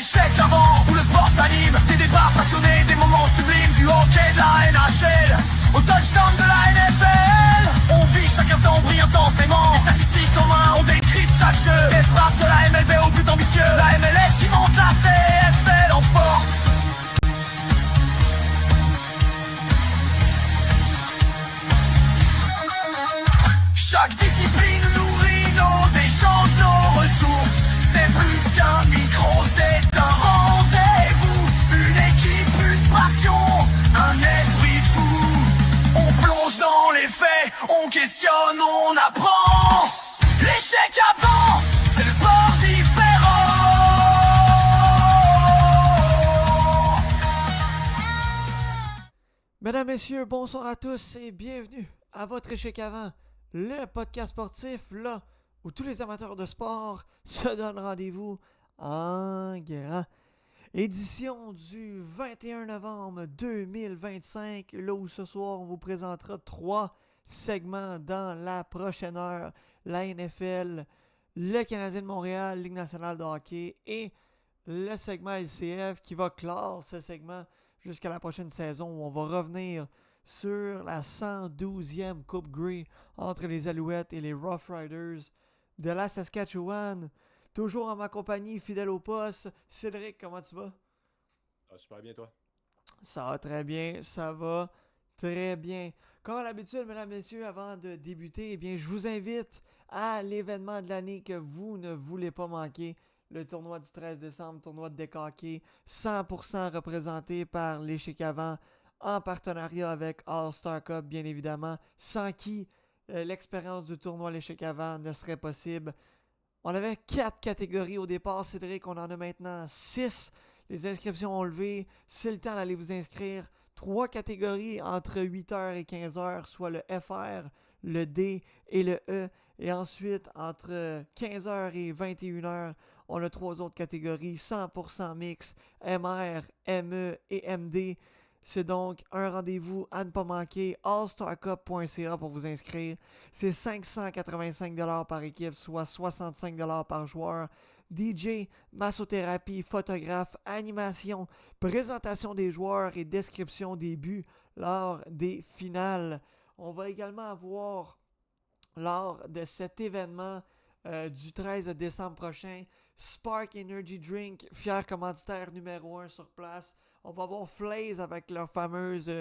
l'échec avant, où le sport s'anime. Des débats passionnés, des moments sublimes. Du hockey, de la NHL au touchdown de la NFL. On vit chaque instant, brille intensément. Les statistiques en main, on décrypte chaque jeu. Des frappes de la MLB au but ambitieux. La MLS qui monte la CFL en force. Chaque discipline nourrit nos échanges, nos ressources. C'est plus qu'un micro, c'est un rendez-vous. Une équipe, une passion, un esprit fou. On plonge dans les faits, on questionne, on apprend. L'échec avant, c'est le sport différent. Mesdames, Messieurs, bonsoir à tous et bienvenue à votre échec avant. Le podcast sportif, là, où tous les amateurs de sport se donnent rendez-vous en grand. Édition du 21 novembre 2025, là où ce soir, on vous présentera 3 segments dans la prochaine heure. La NFL, le Canadien de Montréal, Ligue nationale de hockey et le segment LCF qui va clore ce segment jusqu'à la prochaine saison où on va revenir sur la 112e Coupe Grey entre les Alouettes et les Rough Riders de la Saskatchewan. Toujours en ma compagnie, fidèle au poste. Cédric, comment tu vas? Super bien, toi? Ça va très bien, ça va très bien. Comme à l'habitude, mesdames et messieurs, avant de débuter, eh bien, je vous invite à l'événement de l'année que vous ne voulez pas manquer. Le tournoi du 13 décembre, tournoi de deck hockey, 100% représenté par l'échec avant, en partenariat avec All-Star Cup, bien évidemment, sans qui l'expérience du tournoi l'échec avant ne serait possible. On avait 4 catégories au départ, Cédric, on en a maintenant 6. Les inscriptions ont levé, c'est le temps d'aller vous inscrire. 3 catégories entre 8h et 15h, soit le FR, le D et le E. Et ensuite, entre 15h et 21h, on a 3 autres catégories, 100% mix, MR, ME et MD. C'est donc un rendez-vous à ne pas manquer, allstarcup.ca pour vous inscrire. C'est 585$ par équipe, soit 65$ par joueur. DJ, massothérapie, photographe, animation, présentation des joueurs et description des buts lors des finales. On va également avoir, lors de cet événement du 13 décembre prochain, Spark Energy Drink, fier commanditaire numéro 1 sur place. On va avoir Flaze avec leur fameuse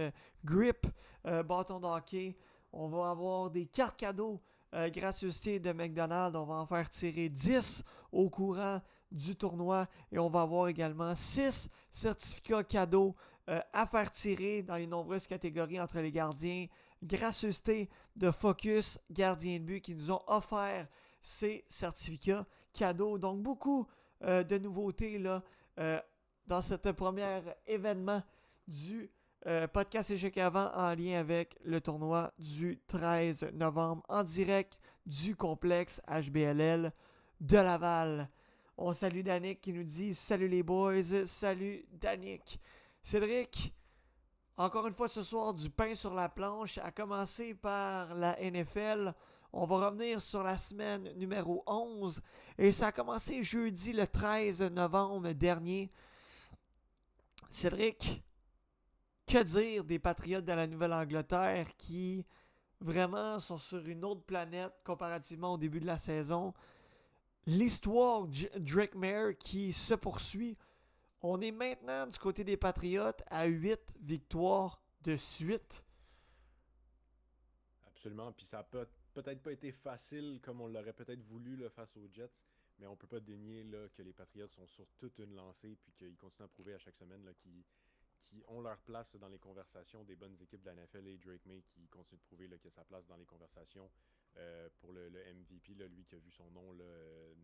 grip bâton de hockey. On va avoir des cartes cadeaux gracieuseté de McDonald's. On va en faire tirer 10 au courant du tournoi. Et on va avoir également 6 certificats cadeaux à faire tirer dans les nombreuses catégories entre les gardiens. Gracieuseté de Focus, gardien de but, qui nous ont offert ces certificats cadeaux. Donc beaucoup de nouveautés là, dans ce premier événement du podcast échec avant en lien avec le tournoi du 13 novembre en direct du complexe HBLL de Laval. On salue Danick qui nous dit « Salut les boys, salut Danick ». Cédric, encore une fois ce soir, du pain sur la planche, à commencer par la NFL. On va revenir sur la semaine numéro 11 et ça a commencé jeudi le 13 novembre dernier. Cédric, que dire des Patriotes de la Nouvelle-Angleterre qui vraiment sont sur une autre planète comparativement au début de la saison? L'histoire Drake Mayer qui se poursuit. On est maintenant du côté des Patriotes à 8 victoires de suite. Absolument, puis ça a peut-être pas été facile comme on l'aurait peut-être voulu là, face aux Jets, mais on peut pas dénier là, que les Patriots sont sur toute une lancée puis qu'ils continuent à prouver à chaque semaine là, qu'ils ont leur place dans les conversations des bonnes équipes de la NFL et Drake May qui continue de prouver là, qu'il a sa place dans les conversations pour le MVP, là, lui qui a vu son nom là,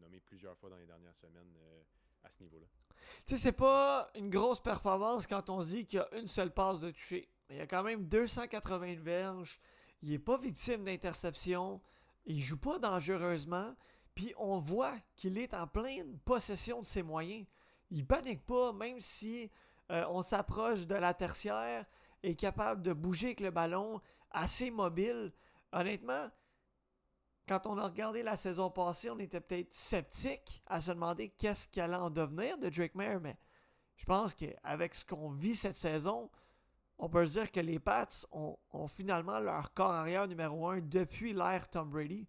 nommé plusieurs fois dans les dernières semaines à ce niveau-là. Tu sais, c'est pas une grosse performance quand on se dit qu'il y a une seule passe de toucher. Mais il y a quand même 280 verges. Il est pas victime d'interception. Il joue pas dangereusement. Puis on voit qu'il est en pleine possession de ses moyens. Il panique pas, même si on s'approche de la tertiaire, est capable de bouger avec le ballon, assez mobile. Honnêtement, quand on a regardé la saison passée, on était peut-être sceptique à se demander qu'est-ce qui allait en devenir de Drake May, mais je pense qu'avec ce qu'on vit cette saison, on peut se dire que les Pats ont finalement leur corps arrière numéro 1 depuis l'ère Tom Brady.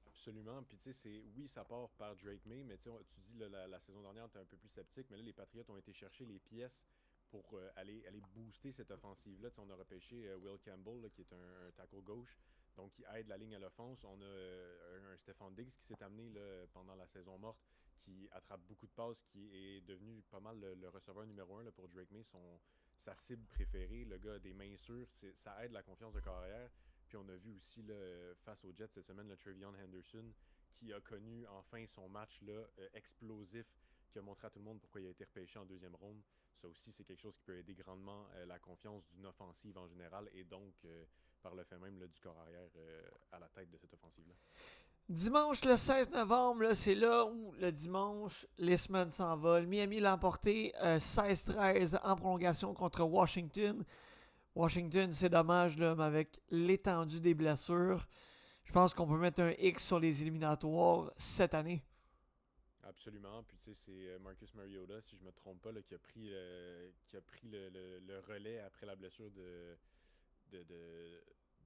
Absolument. Puis tu sais, oui, ça part par Drake May, mais tu dis là, la saison dernière, tu es un peu plus sceptique, mais là, les Patriots ont été chercher les pièces pour aller booster cette offensive-là. Tu sais, on a repêché Will Campbell, là, qui est un tackle gauche, donc qui aide la ligne à l'offense. On a un Stephon Diggs qui s'est amené là, pendant la saison morte, qui attrape beaucoup de passes, qui est devenu pas mal le receveur numéro 1 là, pour Drake May, sa cible préférée. Le gars a des mains sûres, ça aide la confiance de carrière. Puis on a vu aussi là, face aux Jets cette semaine, le Trevion Henderson, qui a connu enfin son match là, explosif, qui a montré à tout le monde pourquoi il a été repêché en deuxième ronde. Ça aussi, c'est quelque chose qui peut aider grandement la confiance d'une offensive en général et donc, par le fait même, là, du corps arrière à la tête de cette offensive-là. Dimanche le 16 novembre, là, c'est là où le dimanche, les semaines s'envolent. Miami l'a emporté 16-13 en prolongation contre Washington. Washington, c'est dommage, là, mais avec l'étendue des blessures, je pense qu'on peut mettre un X sur les éliminatoires cette année. Absolument. Puis tu sais, c'est Marcus Mariota, si je me trompe pas, là, qui a pris, le relais après la blessure de, de,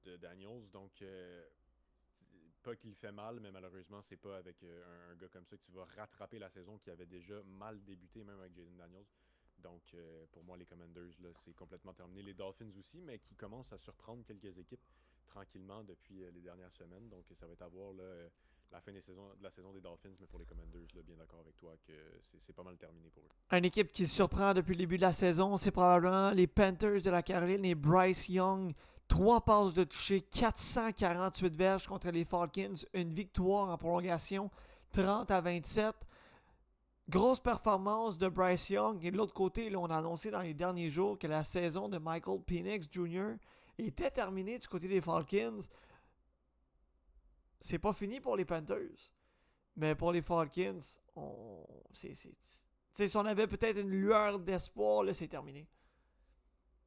de Daniels. Donc, pas qu'il fait mal, mais malheureusement, c'est pas avec un gars comme ça que tu vas rattraper la saison qui avait déjà mal débuté, même avec Jaden Daniels. Donc, pour moi, les Commanders, là, c'est complètement terminé. Les Dolphins aussi, mais qui commencent à surprendre quelques équipes tranquillement depuis les dernières semaines. Donc, ça va être à voir là, la fin de la saison des Dolphins, mais pour les Commanders, là, bien d'accord avec toi que c'est pas mal terminé pour eux. Une équipe qui surprend depuis le début de la saison, c'est probablement les Panthers de la Caroline et Bryce Young. 3 passes de toucher, 448 verges contre les Falcons, une victoire en prolongation, 30-27. Grosse performance de Bryce Young. Et de l'autre côté, là, on a annoncé dans les derniers jours que la saison de Michael Penix Jr. était terminée du côté des Falcons. C'est pas fini pour les Panthers. Mais pour les Falcons, si on avait peut-être une lueur d'espoir, là, c'est terminé.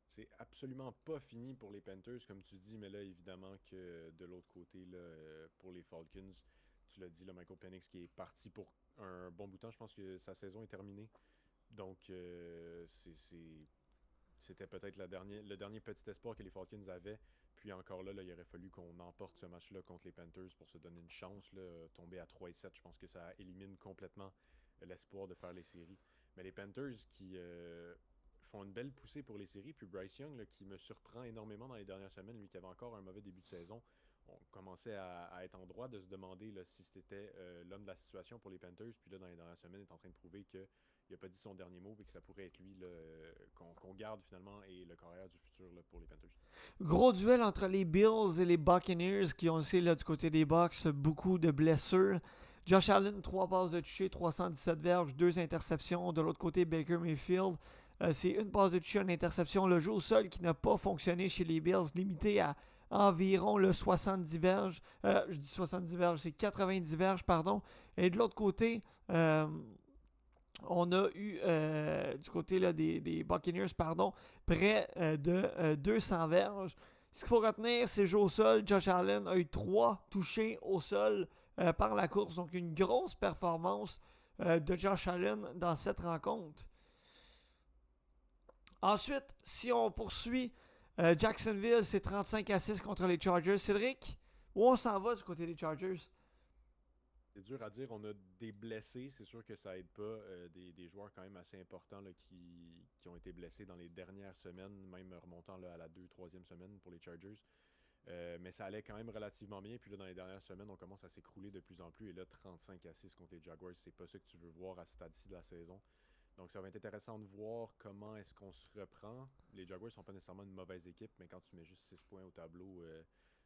C'est absolument pas fini pour les Panthers, comme tu dis, mais là, évidemment que de l'autre côté, là, pour les Falcons, tu l'as dit, là, Michael Penix qui est parti pour un bon bout de temps. Je pense que sa saison est terminée. Donc, c'était peut-être le dernier petit espoir que les Falcons avaient. Puis encore là, il aurait fallu qu'on emporte ce match-là contre les Panthers pour se donner une chance. Là, tomber à 3-7, je pense que ça élimine complètement l'espoir de faire les séries. Mais les Panthers qui font une belle poussée pour les séries. Puis Bryce Young, là, qui me surprend énormément dans les dernières semaines, lui qui avait encore un mauvais début de saison, on commençait à être en droit de se demander là, si c'était l'homme de la situation pour les Panthers. Puis là, dans les dernières semaines, il est en train de prouver qu'il n'a pas dit son dernier mot et que ça pourrait être lui là, qu'on garde finalement et le carrière du futur là, pour les Panthers. Gros duel entre les Bills et les Buccaneers qui ont aussi là, du côté des Bucs beaucoup de blessures. Josh Allen, 3 passes de toucher, 317 verges, 2 interceptions. De l'autre côté, Baker Mayfield, c'est une passe de toucher, une interception. Le jeu au sol qui n'a pas fonctionné chez les Bills, limité à environ le 70 verges. Je dis 70 verges, c'est 90 verges, pardon. Et de l'autre côté, on a eu du côté là, des Buccaneers, pardon, près de 200 verges. Ce qu'il faut retenir, c'est le jeu au sol. Josh Allen a eu 3 touchés au sol par la course. Donc, une grosse performance de Josh Allen dans cette rencontre. Ensuite, si on poursuit, Jacksonville, c'est 35-6 contre les Chargers. Cédric, où on s'en va du côté des Chargers? C'est dur à dire, on a des blessés, c'est sûr que ça aide pas, des joueurs quand même assez importants là, qui ont été blessés dans les dernières semaines, même remontant là, à la 2e-3e semaine pour les Chargers. Mais ça allait quand même relativement bien, puis là dans les dernières semaines, on commence à s'écrouler de plus en plus, et là 35-6 contre les Jaguars, c'est pas ça que tu veux voir à ce stade-ci de la saison. Donc ça va être intéressant de voir comment est-ce qu'on se reprend. Les Jaguars sont pas nécessairement une mauvaise équipe, mais quand tu mets juste 6 points au tableau,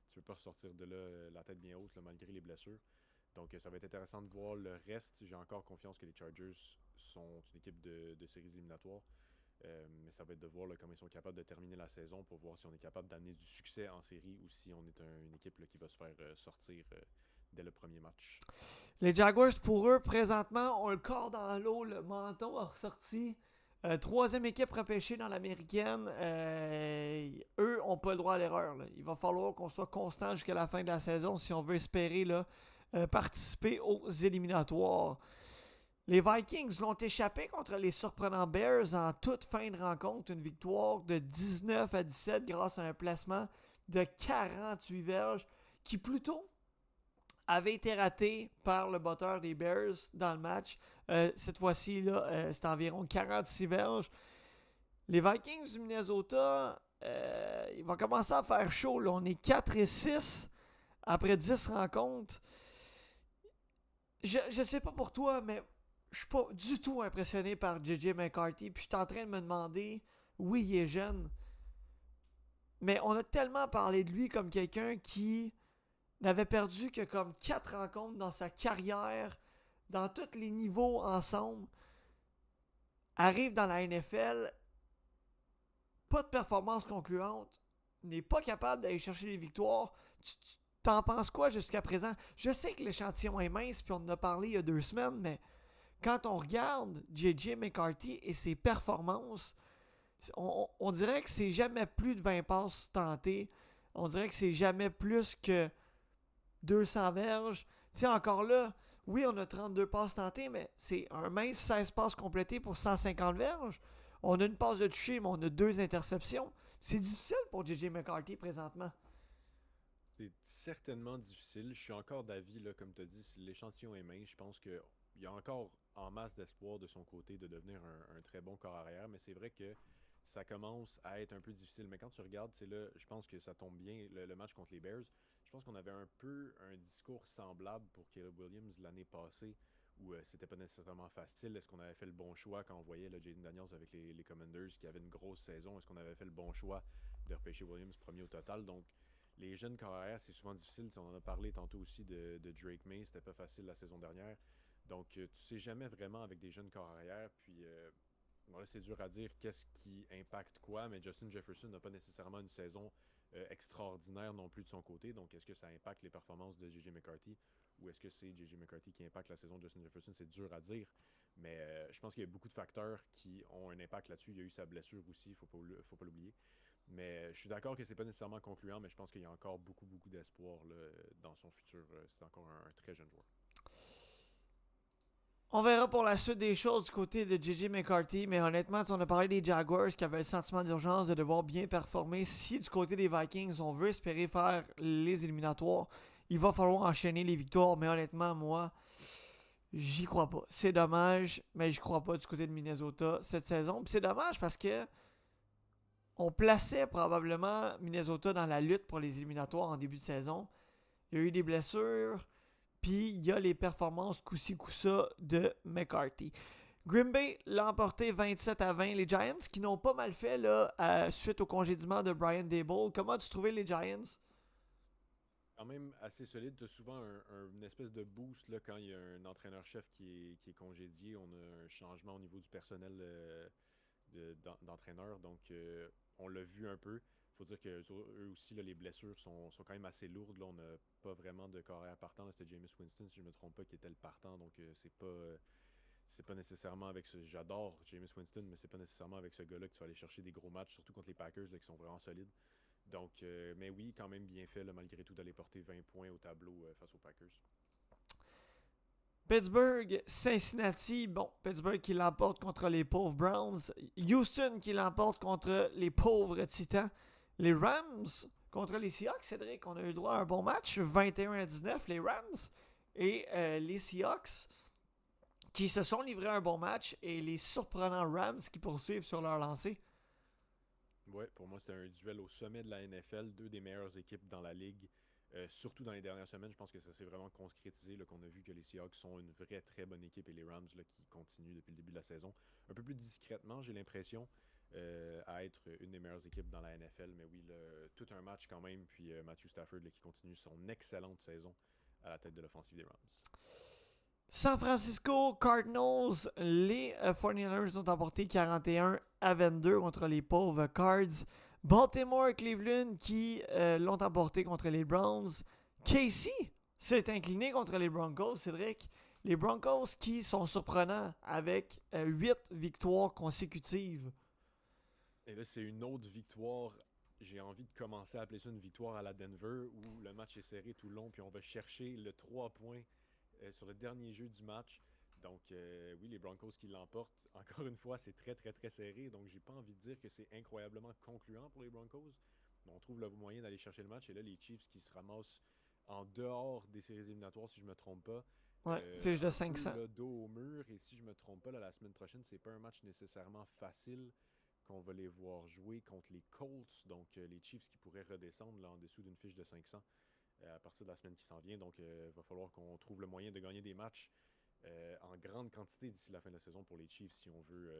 tu peux pas ressortir de là la tête bien haute là, malgré les blessures. Donc ça va être intéressant de voir le reste. J'ai encore confiance que les Chargers sont une équipe de séries éliminatoires. Mais ça va être de voir là, comment ils sont capables de terminer la saison pour voir si on est capable d'amener du succès en série ou si on est une équipe là, qui va se faire sortir dès le premier match. Les Jaguars, pour eux, présentement, ont le corps dans l'eau, le menton a ressorti. Troisième équipe repêchée dans l'américaine, eux n'ont pas le droit à l'erreur. Là. Il va falloir qu'on soit constant jusqu'à la fin de la saison si on veut espérer là, participer aux éliminatoires. Les Vikings l'ont échappé contre les surprenants Bears en toute fin de rencontre. Une victoire de 19-17 grâce à un placement de 48 verges qui plutôt avait été raté par le batteur des Bears dans le match. Cette fois-ci, là, c'est environ 46 verges. Les Vikings du Minnesota, il va commencer à faire chaud. Là. On est 4-6 après 10 rencontres. Je sais pas pour toi, mais je suis pas du tout impressionné par JJ McCarthy. Puis je suis en train de me demander, oui, il est jeune, mais on a tellement parlé de lui comme quelqu'un qui n'avait perdu que comme 4 rencontres dans sa carrière, dans tous les niveaux ensemble. Arrive dans la NFL, pas de performance concluante, n'est pas capable d'aller chercher les victoires. Tu t'en penses quoi jusqu'à présent? Je sais que l'échantillon est mince, puis on en a parlé il y a 2 semaines, mais quand on regarde JJ McCarthy et ses performances, on dirait que c'est jamais plus de 20 passes tentées. On dirait que c'est jamais plus que 200 verges. Tu sais, encore là, oui, on a 32 passes tentées, mais c'est un mince 16 passes complétées pour 150 verges. On a une passe de toucher, mais on a 2 interceptions. C'est difficile pour JJ McCarthy présentement. C'est certainement difficile. Je suis encore d'avis, là, comme tu as dit, si l'échantillon est mince. Je pense qu'il y a encore en masse d'espoir de son côté de devenir un très bon corps arrière, mais c'est vrai que ça commence à être un peu difficile. Mais quand tu regardes, c'est là, je pense que ça tombe bien, le match contre les Bears. Je pense qu'on avait un peu un discours semblable pour Caleb Williams l'année passée, où c'était pas nécessairement facile. Est-ce qu'on avait fait le bon choix quand on voyait Jaden Daniels avec les Commanders qui avaient une grosse saison? Est-ce qu'on avait fait le bon choix de repêcher Williams premier au total? Donc, les jeunes carrières, c'est souvent difficile. On en a parlé tantôt aussi de Drake May, c'était pas facile la saison dernière. Donc, tu sais jamais vraiment avec des jeunes carrières. Puis, voilà, c'est dur à dire qu'est-ce qui impacte quoi, mais Justin Jefferson n'a pas nécessairement une saison extraordinaire non plus de son côté. Donc, est-ce que ça impacte les performances de JJ McCarthy ou est-ce que c'est JJ McCarthy qui impacte la saison de Justin Jefferson? C'est dur à dire, mais je pense qu'il y a beaucoup de facteurs qui ont un impact là-dessus. Il y a eu sa blessure aussi, faut pas l'oublier. Mais je suis d'accord que c'est pas nécessairement concluant, mais je pense qu'il y a encore beaucoup d'espoir là, dans son futur. C'est encore un très jeune joueur. On verra pour la suite des choses du côté de JJ McCarthy, mais honnêtement, on a parlé des Jaguars qui avaient le sentiment d'urgence de devoir bien performer. Si du côté des Vikings, on veut espérer faire les éliminatoires, il va falloir enchaîner les victoires, mais honnêtement, moi, j'y crois pas. C'est dommage, mais j'y crois pas du côté de Minnesota cette saison. Puis c'est dommage parce que on plaçait probablement Minnesota dans la lutte pour les éliminatoires en début de saison. Il y a eu des blessures. Puis il y a les performances coup-ci coup-ça de McCarthy. Green Bay l'a emporté 27-20. Les Giants qui n'ont pas mal fait là, suite au congédiement de Brian Daboll. Comment as-tu trouvé les Giants? Quand même assez solide. Tu as souvent une espèce de boost là, quand il y a un entraîneur-chef qui est congédié. On a un changement au niveau du personnel d'entraîneur. Donc on l'a vu un peu. Faut dire que eux aussi, là, les blessures sont quand même assez lourdes. Là, on n'a pas vraiment de carrière partant. Là, c'était Jameis Winston, si je ne me trompe pas, qui était le partant. Donc, c'est pas nécessairement avec ce... J'adore Jameis Winston, mais c'est pas nécessairement avec ce gars-là que tu vas aller chercher des gros matchs, surtout contre les Packers, là, qui sont vraiment solides. Donc, mais oui, quand même bien fait, là, malgré tout, d'aller porter 20 points au tableau face aux Packers. Pittsburgh, Cincinnati. Bon, Pittsburgh qui l'emporte contre les pauvres Browns. Houston qui l'emporte contre les pauvres Titans. Les Rams contre les Seahawks, Cédric, on a eu droit à un bon match, 21-19, les Rams et les Seahawks qui se sont livrés un bon match et les surprenants Rams qui poursuivent sur leur lancée. Ouais, pour moi, c'était un duel au sommet de la NFL, 2 des meilleures équipes dans la ligue, surtout dans les dernières semaines. Je pense que ça s'est vraiment concrétisé, là, qu'on a vu que les Seahawks sont une vraie très bonne équipe et les Rams là, qui continuent depuis le début de la saison. Un peu plus discrètement, j'ai l'impression. À être une des meilleures équipes dans la NFL. Mais oui, là, tout un match quand même. Puis Matthew Stafford là, qui continue son excellente saison à la tête de l'offensive des Rams. San Francisco Cardinals, les 49ers ont emporté 41-22 contre les pauvres Cards. Baltimore Cleveland qui l'ont emporté contre les Browns. KC s'est incliné contre les Broncos, Cédric. Les Broncos qui sont surprenants avec 8 victoires consécutives. Et là, c'est une autre victoire. J'ai envie de commencer à appeler ça une victoire à la Denver où le match est serré tout le long, puis on va chercher le 3 points sur le dernier jeu du match. Donc, oui, les Broncos qui l'emportent. Encore une fois, c'est très, très, très serré. Donc, j'ai pas envie de dire que c'est incroyablement concluant pour les Broncos. Mais on trouve le moyen d'aller chercher le match. Et là, les Chiefs qui se ramassent en dehors des séries éliminatoires, si je me trompe pas. Ouais, fiche de Un 500. peu là, dos au mur. Et si je me trompe pas, là, la semaine prochaine, c'est pas un match nécessairement facile qu'on va les voir jouer contre les Colts. Donc, les Chiefs qui pourraient redescendre là, en dessous d'une fiche de 500 à partir de la semaine qui s'en vient. Donc, il va falloir qu'on trouve le moyen de gagner des matchs en grande quantité d'ici la fin de la saison pour les Chiefs si on veut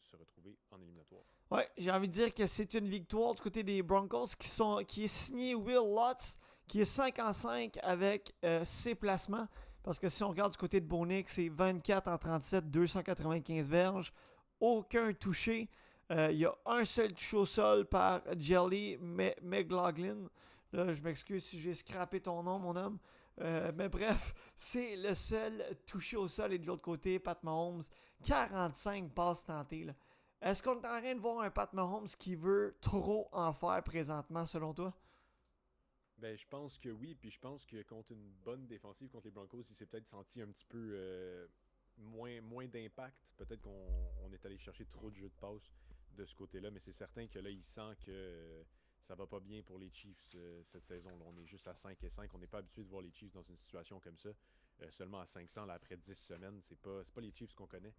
se retrouver en éliminatoire. Ouais, j'ai envie de dire que c'est une victoire du côté des Broncos qui est signé Will Lutz, qui est 5-5 avec ses placements. Parce que si on regarde du côté de Bonnick, c'est 24 en 37, 295 verges, aucun touché. Il y a un seul touché au sol par Jelly McLaughlin. Là, je m'excuse si j'ai scrappé ton nom, mon homme. Mais bref, c'est le seul touché au sol. Et de l'autre côté, Pat Mahomes, 45 passes tentées. Là. Est-ce qu'on est en train de voir un Pat Mahomes qui veut trop en faire présentement, selon toi? Ben, je pense que oui, puis je pense que contre une bonne défensive contre les Broncos, il s'est peut-être senti un petit peu moins d'impact. Peut-être qu'on est allé chercher trop de jeux de passe de ce côté-là, mais c'est certain que là, il sent que ça va pas bien pour les Chiefs cette saison. Là, on est juste à 5-5. On n'est pas habitué de voir les Chiefs dans une situation comme ça. Seulement à 500 là, après 10 semaines, c'est pas les Chiefs qu'on connaît,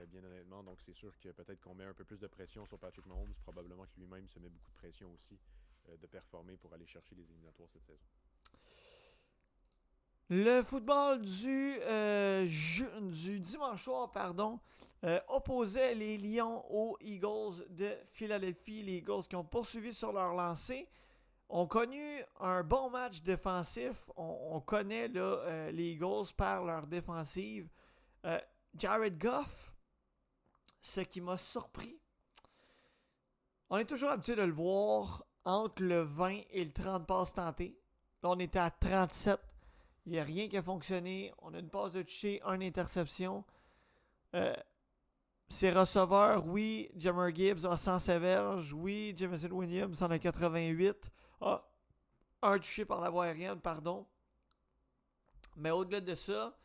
bien honnêtement. Donc c'est sûr que peut-être qu'on met un peu plus de pression sur Patrick Mahomes. Probablement que lui-même se met beaucoup de pression aussi de performer pour aller chercher les éliminatoires cette saison. Le football du dimanche soir, opposait les Lions aux Eagles de Philadelphie. Les Eagles qui ont poursuivi sur leur lancée ont connu un bon match défensif. On connaît là, les Eagles par leur défensive. Jared Goff, ce qui m'a surpris, on est toujours habitué de le voir entre le 20 et le 30 passes tentées. Là, on était à 37. Il n'y a rien qui a fonctionné. On a une passe de toucher, une interception. Ses receveurs, oui, Jahmyr Gibbs a 100 verges. Oui, Jameson Williams en a 88. Ah, un touché par la voie aérienne, pardon. Mais au-delà de ça,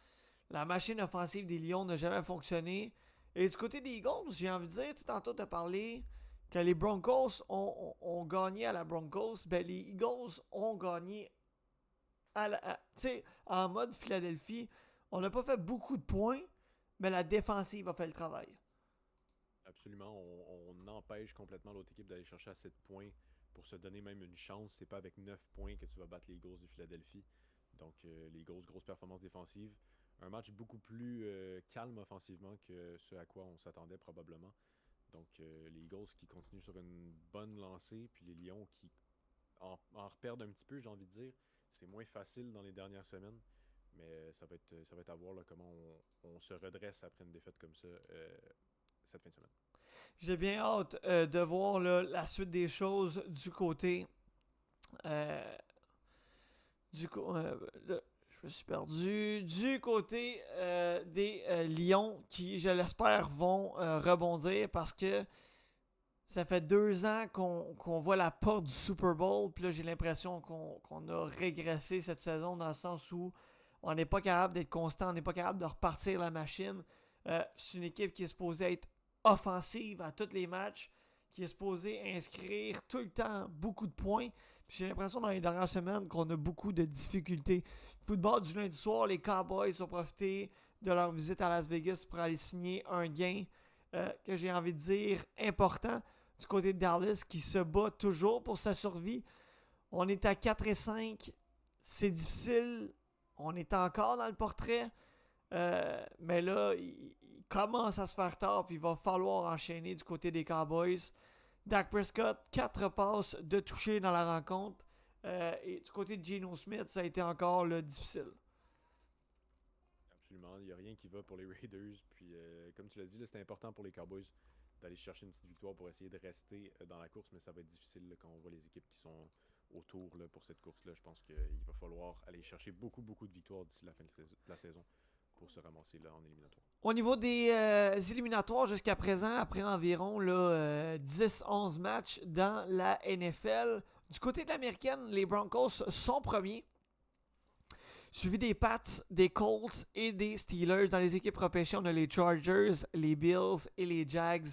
la machine offensive des Lions n'a jamais fonctionné. Et du côté des Eagles, j'ai envie de dire, tantôt tu as parlé que les Broncos ont gagné à la Broncos. Ben, les Eagles ont gagné en mode Philadelphie. On n'a pas fait beaucoup de points, mais la défensive a fait le travail. Absolument, on empêche complètement l'autre équipe d'aller chercher assez de points pour se donner même une chance. C'est pas avec 9 points que tu vas battre les Eagles de Philadelphie. Donc les Eagles, grosse performance défensive. Un match beaucoup plus calme offensivement que ce à quoi on s'attendait probablement. Donc les Eagles qui continuent sur une bonne lancée, puis les Lions qui en reperdent un petit peu, j'ai envie de dire. C'est moins facile dans les dernières semaines, mais ça va être à voir là, comment on se redresse après une défaite comme ça cette fin de semaine. J'ai bien hâte de voir là, la suite des choses du côté. Là, je me suis perdu. Du côté des Lions qui, je l'espère, vont rebondir parce que ça fait 2 ans qu'on voit la porte du Super Bowl. Puis là, j'ai l'impression qu'on a régressé cette saison dans le sens où on n'est pas capable d'être constant, on n'est pas capable de repartir la machine. C'est une équipe qui est supposée être offensive à tous les matchs, qui est supposée inscrire tout le temps beaucoup de points. Puis j'ai l'impression dans les dernières semaines qu'on a beaucoup de difficultés. Football du lundi soir, les Cowboys ont profité de leur visite à Las Vegas pour aller signer un gain que j'ai envie de dire important du côté de Dallas qui se bat toujours pour sa survie. On est à 4-5. C'est difficile. On est encore dans le portrait. Mais là, il commence à se faire tard. Puis il va falloir enchaîner du côté des Cowboys. Dak Prescott, 4 passes de toucher dans la rencontre. Et du côté de Geno Smith, ça a été encore là, difficile. Absolument, il n'y a rien qui va pour les Raiders. Puis comme tu l'as dit, là, c'est important pour les Cowboys d'aller chercher une petite victoire pour essayer de rester dans la course, mais ça va être difficile là, quand on voit les équipes qui sont autour là, pour cette course-là. Je pense qu'il va falloir aller chercher beaucoup de victoires d'ici la fin de la saison pour se ramasser là en éliminatoire. Au niveau des éliminatoires jusqu'à présent, après environ 10-11 matchs dans la NFL, du côté de l'américaine, les Broncos sont premiers, suivi des Pats, des Colts et des Steelers. Dans les équipes repêchées, on a les Chargers, les Bills et les Jags.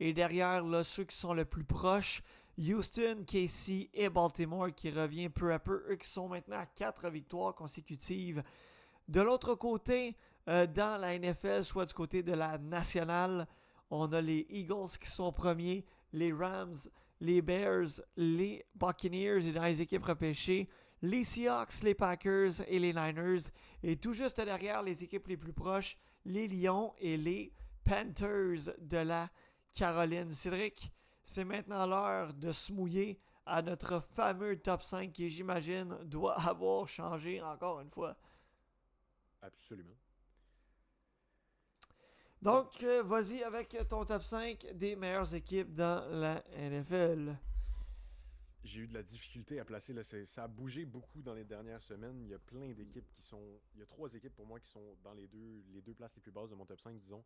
Et derrière, là, ceux qui sont le plus proches, Houston, KC et Baltimore qui revient peu à peu. Eux qui sont maintenant à 4 victoires consécutives. De l'autre côté, dans la NFL, soit du côté de la nationale, on a les Eagles qui sont premiers, les Rams, les Bears, les Buccaneers et dans les équipes repêchées, les Seahawks, les Packers et les Niners. Et tout juste derrière les équipes les plus proches, les Lions et les Panthers de la Caroline. Cédric, c'est maintenant l'heure de se mouiller à notre fameux top 5 qui, j'imagine, doit avoir changé encore une fois. Absolument. Donc, vas-y avec ton top 5 des meilleures équipes dans la NFL. J'ai eu de la difficulté à placer, là, ça a bougé beaucoup dans les dernières semaines. Il y a plein d'équipes qui sont... Il y a 3 équipes pour moi qui sont dans les deux places les plus basses de mon top 5, disons.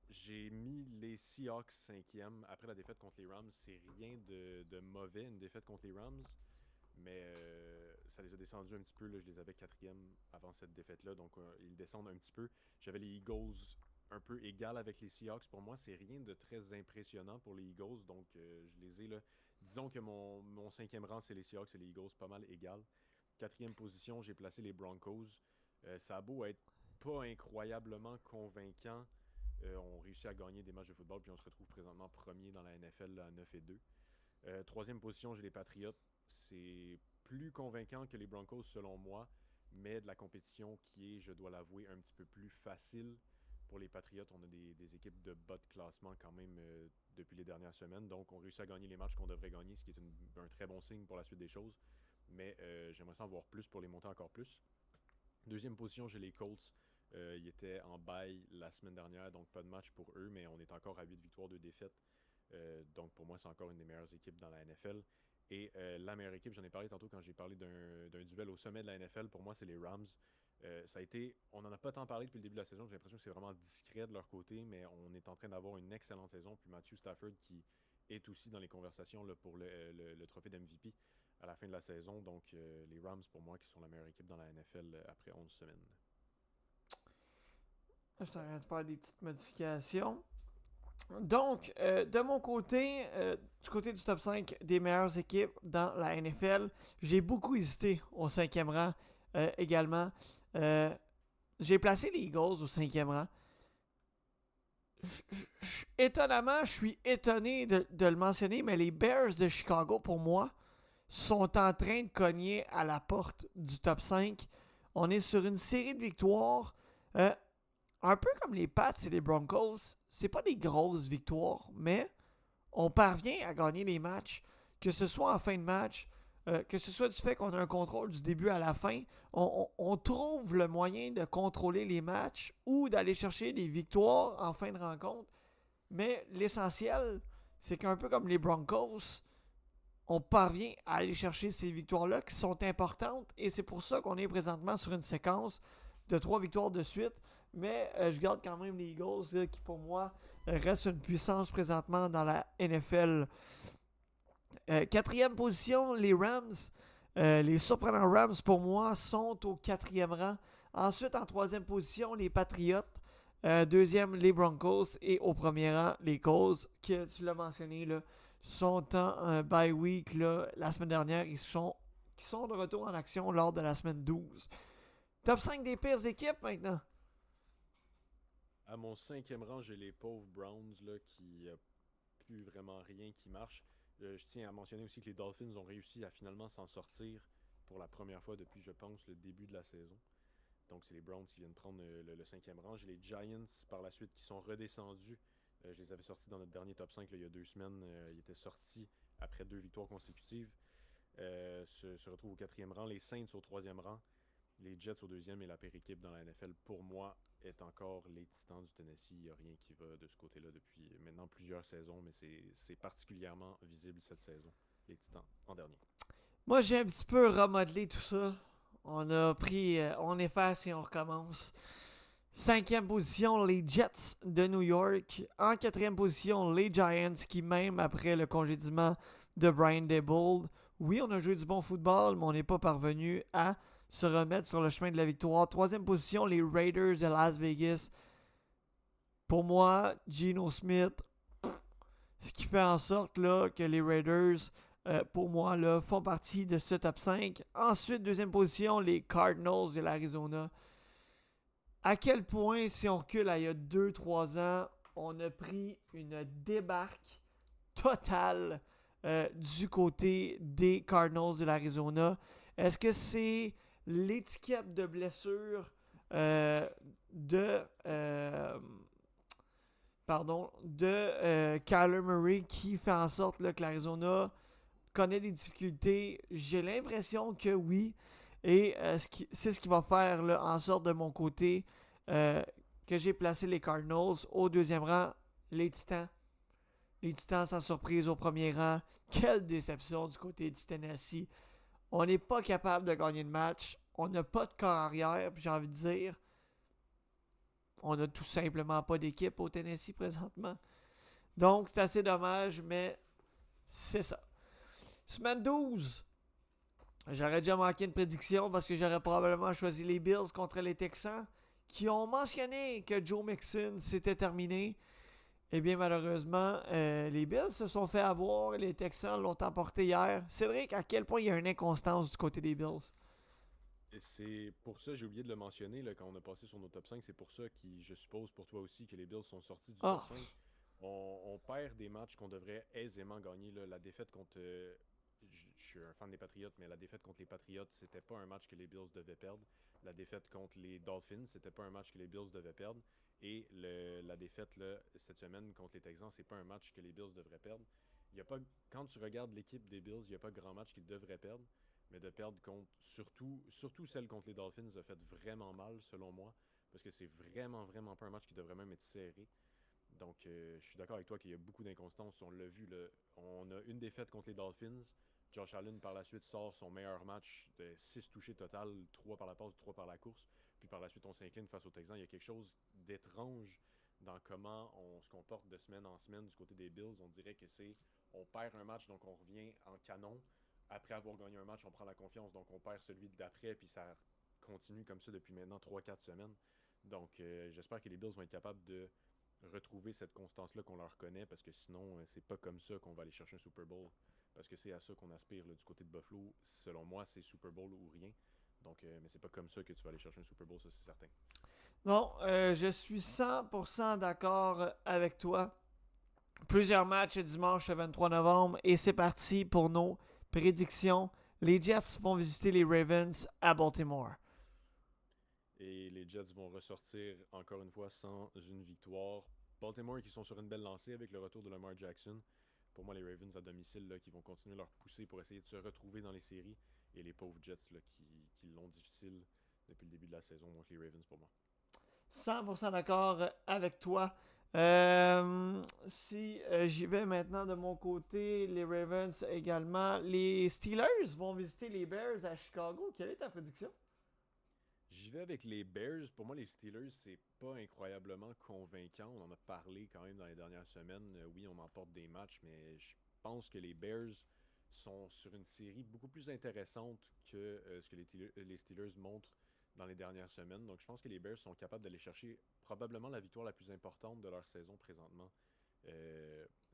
J'ai mis les Seahawks 5e après la défaite contre les Rams. C'est rien de mauvais, une défaite contre les Rams. Mais ça les a descendus un petit peu. Là, je les avais 4e avant cette défaite-là. Donc, ils descendent un petit peu. J'avais les Eagles un peu égal avec les Seahawks. Pour moi, c'est rien de très impressionnant pour les Eagles. Donc, je les ai là. Disons que mon 5e rang, c'est les Seahawks et les Eagles, pas mal égal. 4e position, j'ai placé les Broncos. Ça a beau être pas incroyablement convaincant. On réussit à gagner des matchs de football, puis on se retrouve présentement premier dans la NFL là, à 9-2. 3e position, j'ai les Patriots. C'est plus convaincant que les Broncos selon moi, mais de la compétition qui est, je dois l'avouer, un petit peu plus facile. Pour les Patriots, on a des équipes de bas de classement quand même depuis les dernières semaines. Donc, on réussit à gagner les matchs qu'on devrait gagner, ce qui est un très bon signe pour la suite des choses. Mais j'aimerais en voir plus pour les monter encore plus. 2e position, j'ai les Colts. Ils étaient en bye la semaine dernière, donc pas de match pour eux, mais on est encore à 8 victoires, 2 défaites. Donc, pour moi, c'est encore une des meilleures équipes dans la NFL. Et la meilleure équipe, j'en ai parlé tantôt quand j'ai parlé d'un duel au sommet de la NFL, pour moi, c'est les Rams. Ça a été, on n'en a pas tant parlé depuis le début de la saison, j'ai l'impression que c'est vraiment discret de leur côté, mais on est en train d'avoir une excellente saison. Puis Matthew Stafford qui est aussi dans les conversations là, pour le trophée d'MVP à la fin de la saison. Donc les Rams pour moi qui sont la meilleure équipe dans la NFL après 11 semaines. Je suis en train de faire des petites modifications. Donc, de mon côté, du côté du top 5 des meilleures équipes dans la NFL, j'ai beaucoup hésité au 5e rang également. J'ai placé les Eagles au 5e rang. Étonnamment, je suis étonné de le mentionner, mais les Bears de Chicago, pour moi, sont en train de cogner à la porte du top 5. On est sur une série de victoires. Un peu comme les Pats et les Broncos, c'est pas des grosses victoires, mais on parvient à gagner les matchs, que ce soit en fin de match, que ce soit du fait qu'on a un contrôle du début à la fin, on trouve le moyen de contrôler les matchs ou d'aller chercher des victoires en fin de rencontre. Mais l'essentiel, c'est qu'un peu comme les Broncos, on parvient à aller chercher ces victoires-là qui sont importantes et c'est pour ça qu'on est présentement sur une séquence de 3 victoires de suite. Mais je garde quand même les Eagles là, qui pour moi restent une puissance présentement dans la NFL. 4e position, les Rams. Les surprenants Rams pour moi sont au 4e rang. Ensuite en 3e position, les Patriots. 2e, les Broncos. Et au premier rang, les Colts, que tu l'as mentionné, là, sont en bye week là, la semaine dernière. Qui sont de retour en action lors de la semaine 12. Top 5 des pires équipes maintenant. À mon 5e rang, j'ai les pauvres Browns là, qui a plus vraiment rien qui marche. Je tiens à mentionner aussi que les Dolphins ont réussi à finalement s'en sortir pour la première fois depuis, je pense, le début de la saison. Donc, c'est les Browns qui viennent prendre le 5e rang. J'ai les Giants par la suite qui sont redescendus. Je les avais sortis dans notre dernier top 5 là, il y a 2 semaines. Ils étaient sortis après 2 victoires consécutives. Se retrouvent au 4e rang. Les Saints au 3e rang. Les Jets au 2e et la pire équipe dans la NFL, pour moi, est encore les Titans du Tennessee. Il n'y a rien qui va de ce côté-là depuis maintenant plusieurs saisons, mais c'est particulièrement visible cette saison. Les Titans en dernier. Moi, j'ai un petit peu remodelé tout ça. On efface et on recommence. 5e position, les Jets de New York. En 4e position, les Giants qui, même après le congédiement de Brian Daboll, oui, on a joué du bon football, mais on n'est pas parvenu à se remettre sur le chemin de la victoire. 3e position, les Raiders de Las Vegas. Pour moi, Geno Smith, ce qui fait en sorte là, que les Raiders, pour moi, là, font partie de ce top 5. Ensuite, 2e position, les Cardinals de l'Arizona. À quel point, si on recule à il y a 2-3 ans, on a pris une débarque totale du côté des Cardinals de l'Arizona. Est-ce que c'est l'étiquette de blessure de Kyler Murray qui fait en sorte là, que l'Arizona connaît des difficultés? J'ai l'impression que oui. Et c'est ce qui va faire là, en sorte de mon côté que j'ai placé les Cardinals au 2e rang. Les Titans. Les Titans sans surprise au 1er rang. Quelle déception du côté du Tennessee. On n'est pas capable de gagner le match. On n'a pas de corps arrière. Puis j'ai envie de dire, on n'a tout simplement pas d'équipe au Tennessee présentement. Donc c'est assez dommage, mais c'est ça. Semaine 12. J'aurais déjà manqué une prédiction parce que j'aurais probablement choisi les Bills contre les Texans qui ont mentionné que Joe Mixon s'était terminé. Eh bien, malheureusement, les Bills se sont fait avoir et les Texans l'ont emporté hier. Cédric, à quel point il y a une inconstance du côté des Bills? Et c'est pour ça, j'ai oublié de le mentionner là, quand on a passé sur nos top 5, c'est pour ça que je suppose pour toi aussi que les Bills sont sortis du top 5. On perd des matchs qu'on devrait aisément gagner. Là. La défaite contre... je suis un fan des Patriots, mais la défaite contre les Patriots, c'était pas un match que les Bills devaient perdre. La défaite contre les Dolphins, c'était pas un match que les Bills devaient perdre. Et la défaite là, cette semaine contre les Texans, c'est pas un match que les Bills devraient perdre. Y a pas, quand tu regardes l'équipe des Bills, il n'y a pas grand match qu'ils devraient perdre. Mais de perdre contre, surtout celle contre les Dolphins, a fait vraiment mal, selon moi. Parce que c'est vraiment pas un match qui devrait même être serré. Donc, je suis d'accord avec toi qu'il y a beaucoup d'inconstance. On l'a vu, là, on a une défaite contre les Dolphins. Josh Allen, par la suite, sort son meilleur match de 6 touchés total, 3 par la passe, 3 par la course. Puis par la suite, on s'incline face aux Texans. Il y a quelque chose d'étrange dans comment on se comporte de semaine en semaine du côté des Bills. On dirait que on perd un match, donc on revient en canon. Après avoir gagné un match, on prend la confiance, donc on perd celui d'après, puis ça continue comme ça depuis maintenant 3-4 semaines. Donc, j'espère que les Bills vont être capables de retrouver cette constance-là qu'on leur connaît, parce que sinon, c'est pas comme ça qu'on va aller chercher un Super Bowl. Parce que c'est à ça qu'on aspire là, du côté de Buffalo. Selon moi, c'est Super Bowl ou rien. Donc, mais c'est pas comme ça que tu vas aller chercher un Super Bowl, ça c'est certain. Non, je suis 100% d'accord avec toi. Plusieurs matchs dimanche le 23 novembre et c'est parti pour nos prédictions. Les Jets vont visiter les Ravens à Baltimore. Et les Jets vont ressortir encore une fois sans une victoire. Baltimore qui sont sur une belle lancée avec le retour de Lamar Jackson. Pour moi, les Ravens à domicile là, qui vont continuer leur poussée pour essayer de se retrouver dans les séries. Et les pauvres Jets là, qui l'ont difficile depuis le début de la saison. Donc les Ravens pour moi. 100% d'accord avec toi. Si j'y vais maintenant de mon côté, les Ravens également. Les Steelers vont visiter les Bears à Chicago. Quelle est ta prédiction? J'y vais avec les Bears. Pour moi, les Steelers, c'est pas incroyablement convaincant. On en a parlé quand même dans les dernières semaines. Oui, on emporte des matchs, mais je pense que les Bears sont sur une série beaucoup plus intéressante que ce que les Steelers montrent dans les dernières semaines. Donc, je pense que les Bears sont capables d'aller chercher probablement la victoire la plus importante de leur saison présentement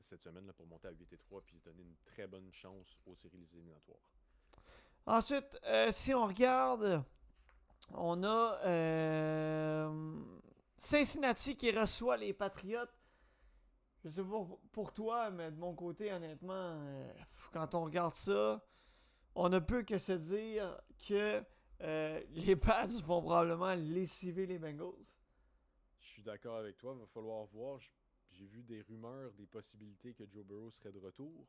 cette semaine là, pour monter à 8-3 puis se donner une très bonne chance aux séries éliminatoires. Ensuite, si on regarde, on a Cincinnati qui reçoit les Patriots. Je sais pas pour toi, mais de mon côté, honnêtement, quand on regarde ça, on ne peut que se dire que les Pats vont probablement lessiver les Bengals. Je suis d'accord avec toi, il va falloir voir. J'ai vu des rumeurs, des possibilités que Joe Burrow serait de retour.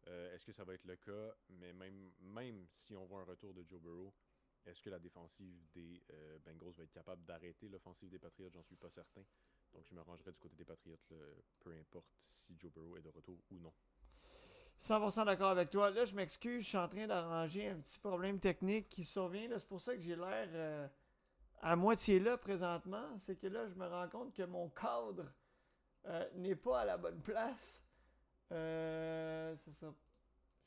Est-ce que ça va être le cas? Mais même si on voit un retour de Joe Burrow, est-ce que la défensive des Bengals va être capable d'arrêter l'offensive des Patriots? J'en suis pas certain. Donc je me rangerai du côté des Patriots, peu importe si Joe Burrow est de retour ou non. 100% d'accord avec toi. Là, je m'excuse, je suis en train d'arranger un petit problème technique qui survient. Là, c'est pour ça que j'ai l'air à moitié là présentement. C'est que là, je me rends compte que mon cadre n'est pas à la bonne place. C'est ça.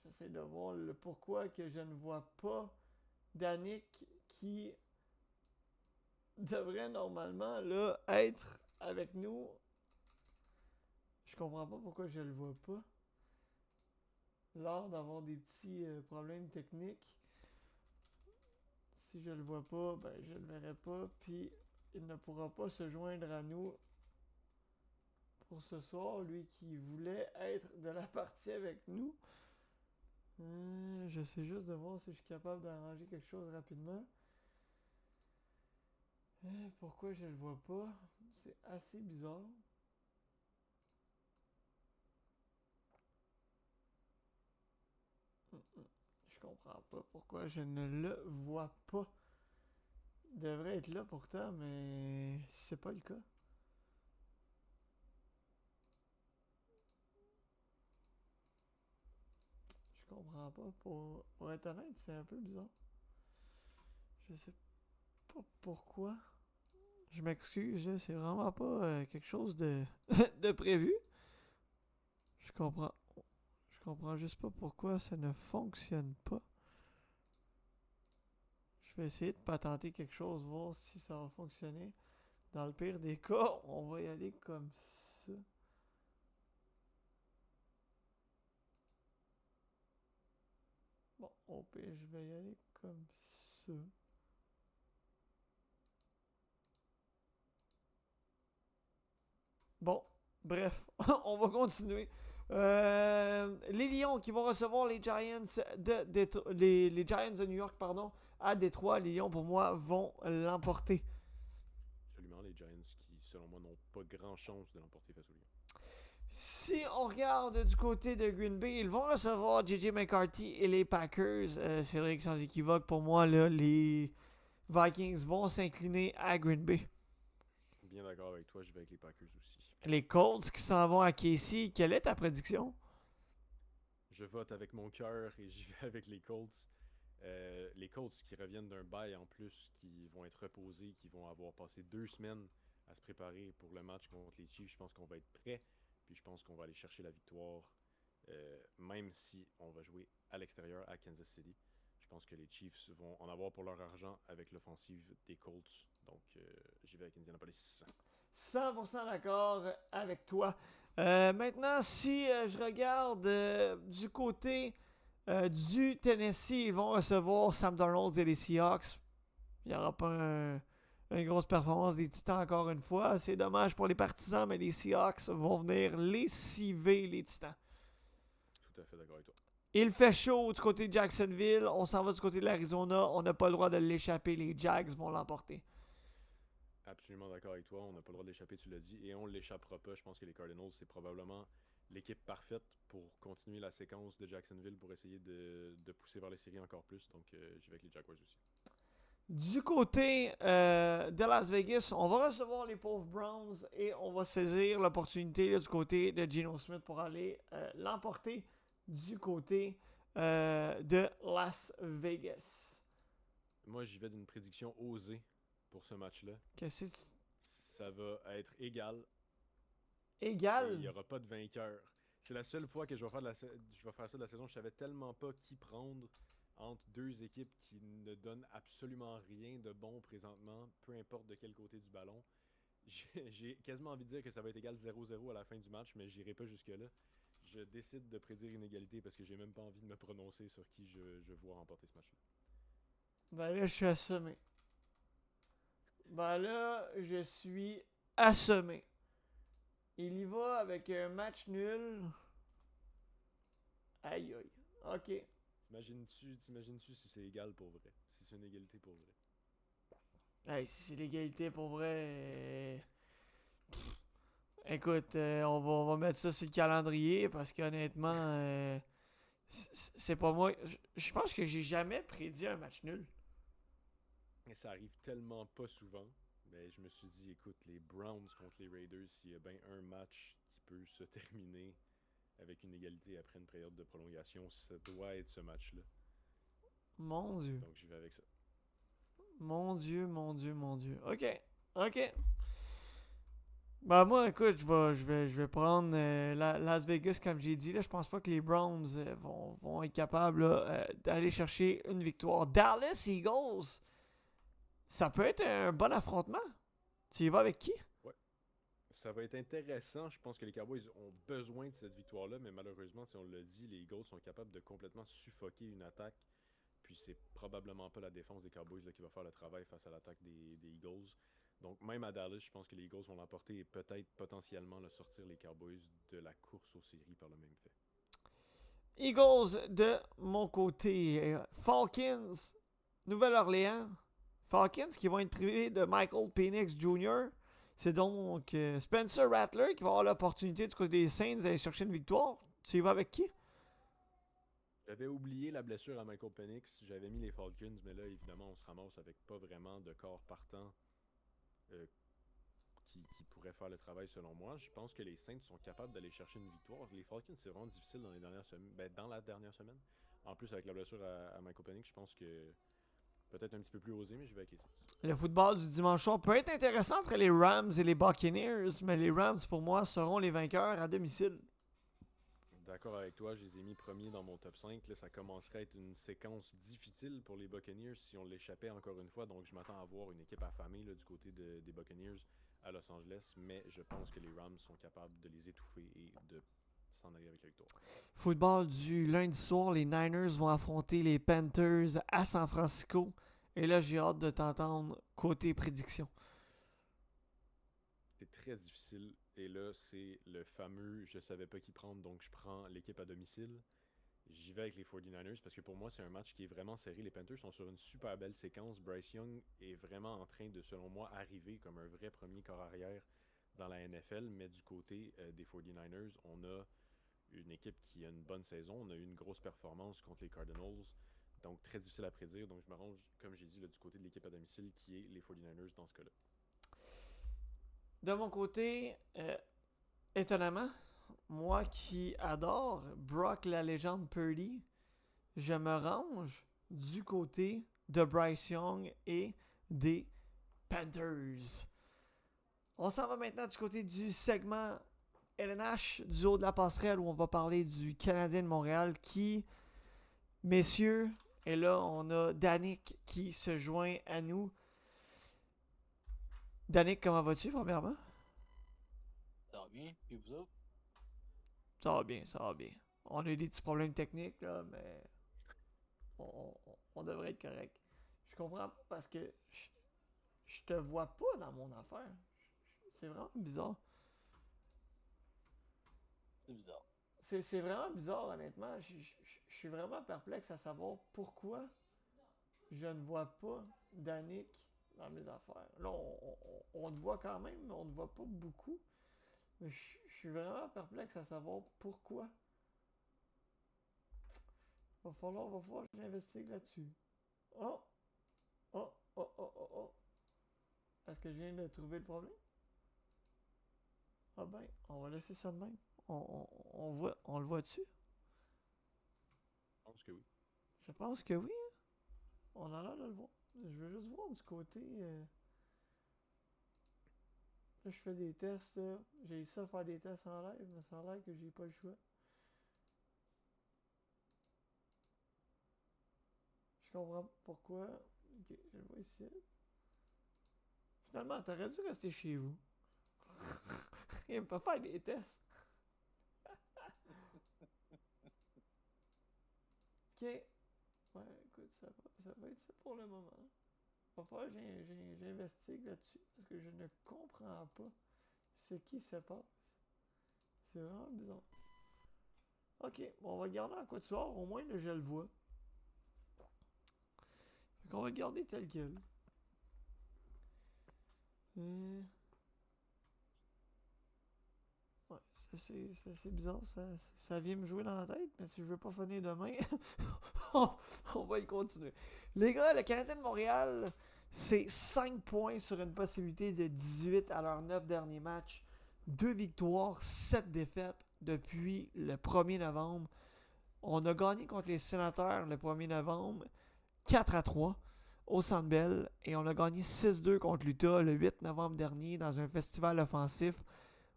J'essaie de voir le pourquoi que je ne vois pas Danick qui devrait normalement là être avec nous. Je comprends pas pourquoi je le vois pas. Lors d'avoir des petits problèmes techniques. Si je le vois pas, ben je le verrai pas. Puis il ne pourra pas se joindre à nous pour ce soir. Lui qui voulait être de la partie avec nous. J'essaie juste de voir si je suis capable d'arranger quelque chose rapidement. Pourquoi je le vois pas? C'est assez bizarre. Je comprends pas pourquoi je ne le vois pas. Il devrait être là pourtant, mais c'est pas le cas. Je comprends pas. Pour être honnête, c'est un peu bizarre. Je sais pas pourquoi. Je m'excuse, là, c'est vraiment pas quelque chose de, de prévu. Je comprends. Je comprends juste pas pourquoi ça ne fonctionne pas. Je vais essayer de patenter quelque chose, voir si ça va fonctionner. Dans le pire des cas, on va y aller comme ça. Bon, au pire, je vais y aller comme ça. Bon, bref, on va continuer. Les Lions qui vont recevoir les Giants les Giants de New York, pardon, à Détroit. Les Lions, pour moi, vont l'emporter. Absolument, les Giants qui, selon moi, n'ont pas grand chance de l'emporter face aux Lions. Si on regarde du côté de Green Bay, ils vont recevoir JJ McCarthy et les Packers. C'est vrai que sans équivoque, pour moi, là, les Vikings vont s'incliner à Green Bay. Bien d'accord avec toi, je vais avec les Packers aussi. Les Colts qui s'en vont à KC, quelle est ta prédiction? Je vote avec mon cœur et j'y vais avec les Colts. Les Colts qui reviennent d'un bail en plus, qui vont être reposés, qui vont avoir passé 2 semaines à se préparer pour le match contre les Chiefs. Je pense qu'on va être prêt, puis je pense qu'on va aller chercher la victoire, même si on va jouer à l'extérieur à Kansas City. Je pense que les Chiefs vont en avoir pour leur argent avec l'offensive des Colts. Donc, j'y vais avec Indianapolis. 100% d'accord avec toi. Maintenant, si je regarde du côté du Tennessee, ils vont recevoir Sam Darnold et les Seahawks. Il n'y aura pas une grosse performance des Titans encore une fois. C'est dommage pour les partisans, mais les Seahawks vont venir lessiver les Titans. Tout à fait d'accord avec toi. Il fait chaud du côté de Jacksonville. On s'en va du côté de l'Arizona. On n'a pas le droit de l'échapper. Les Jags vont l'emporter. Absolument d'accord avec toi. On n'a pas le droit de l'échapper, tu l'as dit, et on ne l'échappera pas. Je pense que les Cardinals, c'est probablement l'équipe parfaite pour continuer la séquence de Jacksonville pour essayer de pousser vers les séries encore plus. Donc, j'y vais avec les Jaguars aussi. Du côté de Las Vegas, on va recevoir les pauvres Browns et on va saisir l'opportunité là, du côté de Geno Smith pour aller l'emporter du côté de Las Vegas. Moi, j'y vais d'une prédiction osée pour ce match-là. Qu'est-ce que Ça va être égal. égal? Et il n'y aura pas de vainqueur. C'est la seule fois que je vais faire ça de la saison. Je savais tellement pas qui prendre entre deux équipes qui ne donnent absolument rien de bon présentement, peu importe de quel côté du ballon. J'ai quasiment envie de dire que ça va être égal 0-0 à la fin du match, mais j'irai pas jusque-là. Je décide de prédire une égalité parce que j'ai même pas envie de me prononcer sur qui je vois remporter ce match-là. Ben là, je suis assommé. Ben là, je suis assommé. Il y va avec un match nul. Aïe aïe. Ok. T'imagines-tu si c'est égal pour vrai? Si c'est une égalité pour vrai? Hey, si c'est l'égalité pour vrai. Écoute, on va mettre ça sur le calendrier parce qu'honnêtement, c'est pas moi. Je pense que j'ai jamais prédit un match nul. Et ça arrive tellement pas souvent. Mais je me suis dit, écoute, les Browns contre les Raiders, s'il y a bien un match qui peut se terminer avec une égalité après une période de prolongation. Ça doit être ce match-là. Mon Dieu. Donc j'y vais avec ça. Mon Dieu, mon Dieu, mon Dieu. Ok. Bah moi, écoute, je vais prendre Las Vegas, comme j'ai dit. Là, je pense pas que les Browns vont être capables là, d'aller chercher une victoire. Dallas Eagles, ça peut être un bon affrontement. Tu y vas avec qui? Ouais. Ça va être intéressant. Je pense que les Cowboys ont besoin de cette victoire-là, mais malheureusement, si on l'a dit, les Eagles sont capables de complètement suffoquer une attaque. Puis c'est probablement pas la défense des Cowboys là, qui va faire le travail face à l'attaque des Eagles. Donc même à Dallas, je pense que les Eagles vont l'emporter et peut-être potentiellement le sortir les Cowboys de la course aux séries par le même fait. Eagles de mon côté. Falcons, Nouvelle-Orléans. Falcons qui vont être privés de Michael Penix Jr. C'est donc Spencer Rattler qui va avoir l'opportunité du côté des Saints d'aller chercher une victoire. Tu y vas avec qui? J'avais oublié la blessure à Michael Penix. J'avais mis les Falcons, mais là, évidemment, on se ramasse avec pas vraiment de corps partant qui pourrait faire le travail selon moi. Je pense que les Saints sont capables d'aller chercher une victoire. Les Falcons, c'est vraiment difficile dans les dernières semaines. Dans la dernière semaine. En plus, avec la blessure à Michael Penix, je pense que peut-être un petit peu plus osé, mais je vais avec les Saints. Le football du dimanche soir peut être intéressant entre les Rams et les Buccaneers, mais les Rams, pour moi, seront les vainqueurs à domicile. D'accord avec toi, je les ai mis premiers dans mon top 5. Là, ça commencerait à être une séquence difficile pour les Buccaneers si on l'échappait encore une fois. Donc je m'attends à voir une équipe affamée là, du côté des Buccaneers à Los Angeles. Mais je pense que les Rams sont capables de les étouffer et de s'en aller avec la victoire. Football du lundi soir, les Niners vont affronter les Panthers à San Francisco. Et là, j'ai hâte de t'entendre côté prédiction. C'est très difficile. Et là, c'est le fameux je savais pas qui prendre, donc je prends l'équipe à domicile. J'y vais avec les 49ers parce que pour moi, c'est un match qui est vraiment serré. Les Panthers sont sur une super belle séquence. Bryce Young est vraiment en train de, selon moi, arriver comme un vrai premier corps arrière dans la NFL. Mais du côté des 49ers, on a une équipe qui a une bonne saison. On a eu une grosse performance contre les Cardinals. Donc, très difficile à prédire. Donc, je me range, comme j'ai dit, là, du côté de l'équipe à domicile qui est les 49ers dans ce cas-là. De mon côté, étonnamment, moi qui adore Brock la légende Purdy, je me range du côté de Bryce Young et des Panthers. On s'en va maintenant du côté du segment LNH du haut de la passerelle où on va parler du Canadien de Montréal qui, messieurs, et là on a Danick qui se joint à nous. Danick, comment vas-tu premièrement? Ça va bien, et vous autres? Ça va bien, ça va bien. On a eu des petits problèmes techniques là, mais on devrait être correct. Je comprends pas parce que je te vois pas dans mon affaire. C'est vraiment bizarre. C'est bizarre. C'est vraiment bizarre, honnêtement. Je suis vraiment perplexe à savoir pourquoi je ne vois pas Danick dans mes affaires. Là, on te voit quand même, mais on te voit pas beaucoup. Mais je suis vraiment perplexe à savoir pourquoi. Va falloir que j'investigue là-dessus. Oh! Est-ce que je viens de trouver le problème? Ah ben, on va laisser ça de même. On le voit-tu? Je pense que oui. Je pense que oui. Hein? On a l'air de le voir. Je veux juste voir du côté... Là, je fais des tests. Là. J'ai essayé de faire des tests en live, mais ça a l'air que j'ai pas le choix. Je comprends pourquoi. Ok, je le vois ici. Finalement, t'aurais dû rester chez vous. Il me fait faire des tests. Ok. Ouais, écoute, ça va être ça pour le moment. Va falloir que j'investigue là-dessus parce que je ne comprends pas ce qui se passe. C'est vraiment bizarre. Ok, bon, on va le garder en quatuor. Au moins, là, je le vois. Fait qu'on va le garder tel quel. Ouais, c'est bizarre. Ça vient me jouer dans la tête, mais si je veux pas finir demain, on va y continuer. Les gars, le Canadien de Montréal, c'est 5 points sur une possibilité de 18 à leurs 9 derniers matchs. 2 victoires, 7 défaites. depuis le 1er novembre. On a gagné contre les Sénateurs le 1er novembre, 4-3 au Centre Bell. Et on a gagné 6-2 contre l'Utah le 8 novembre dernier dans un festival offensif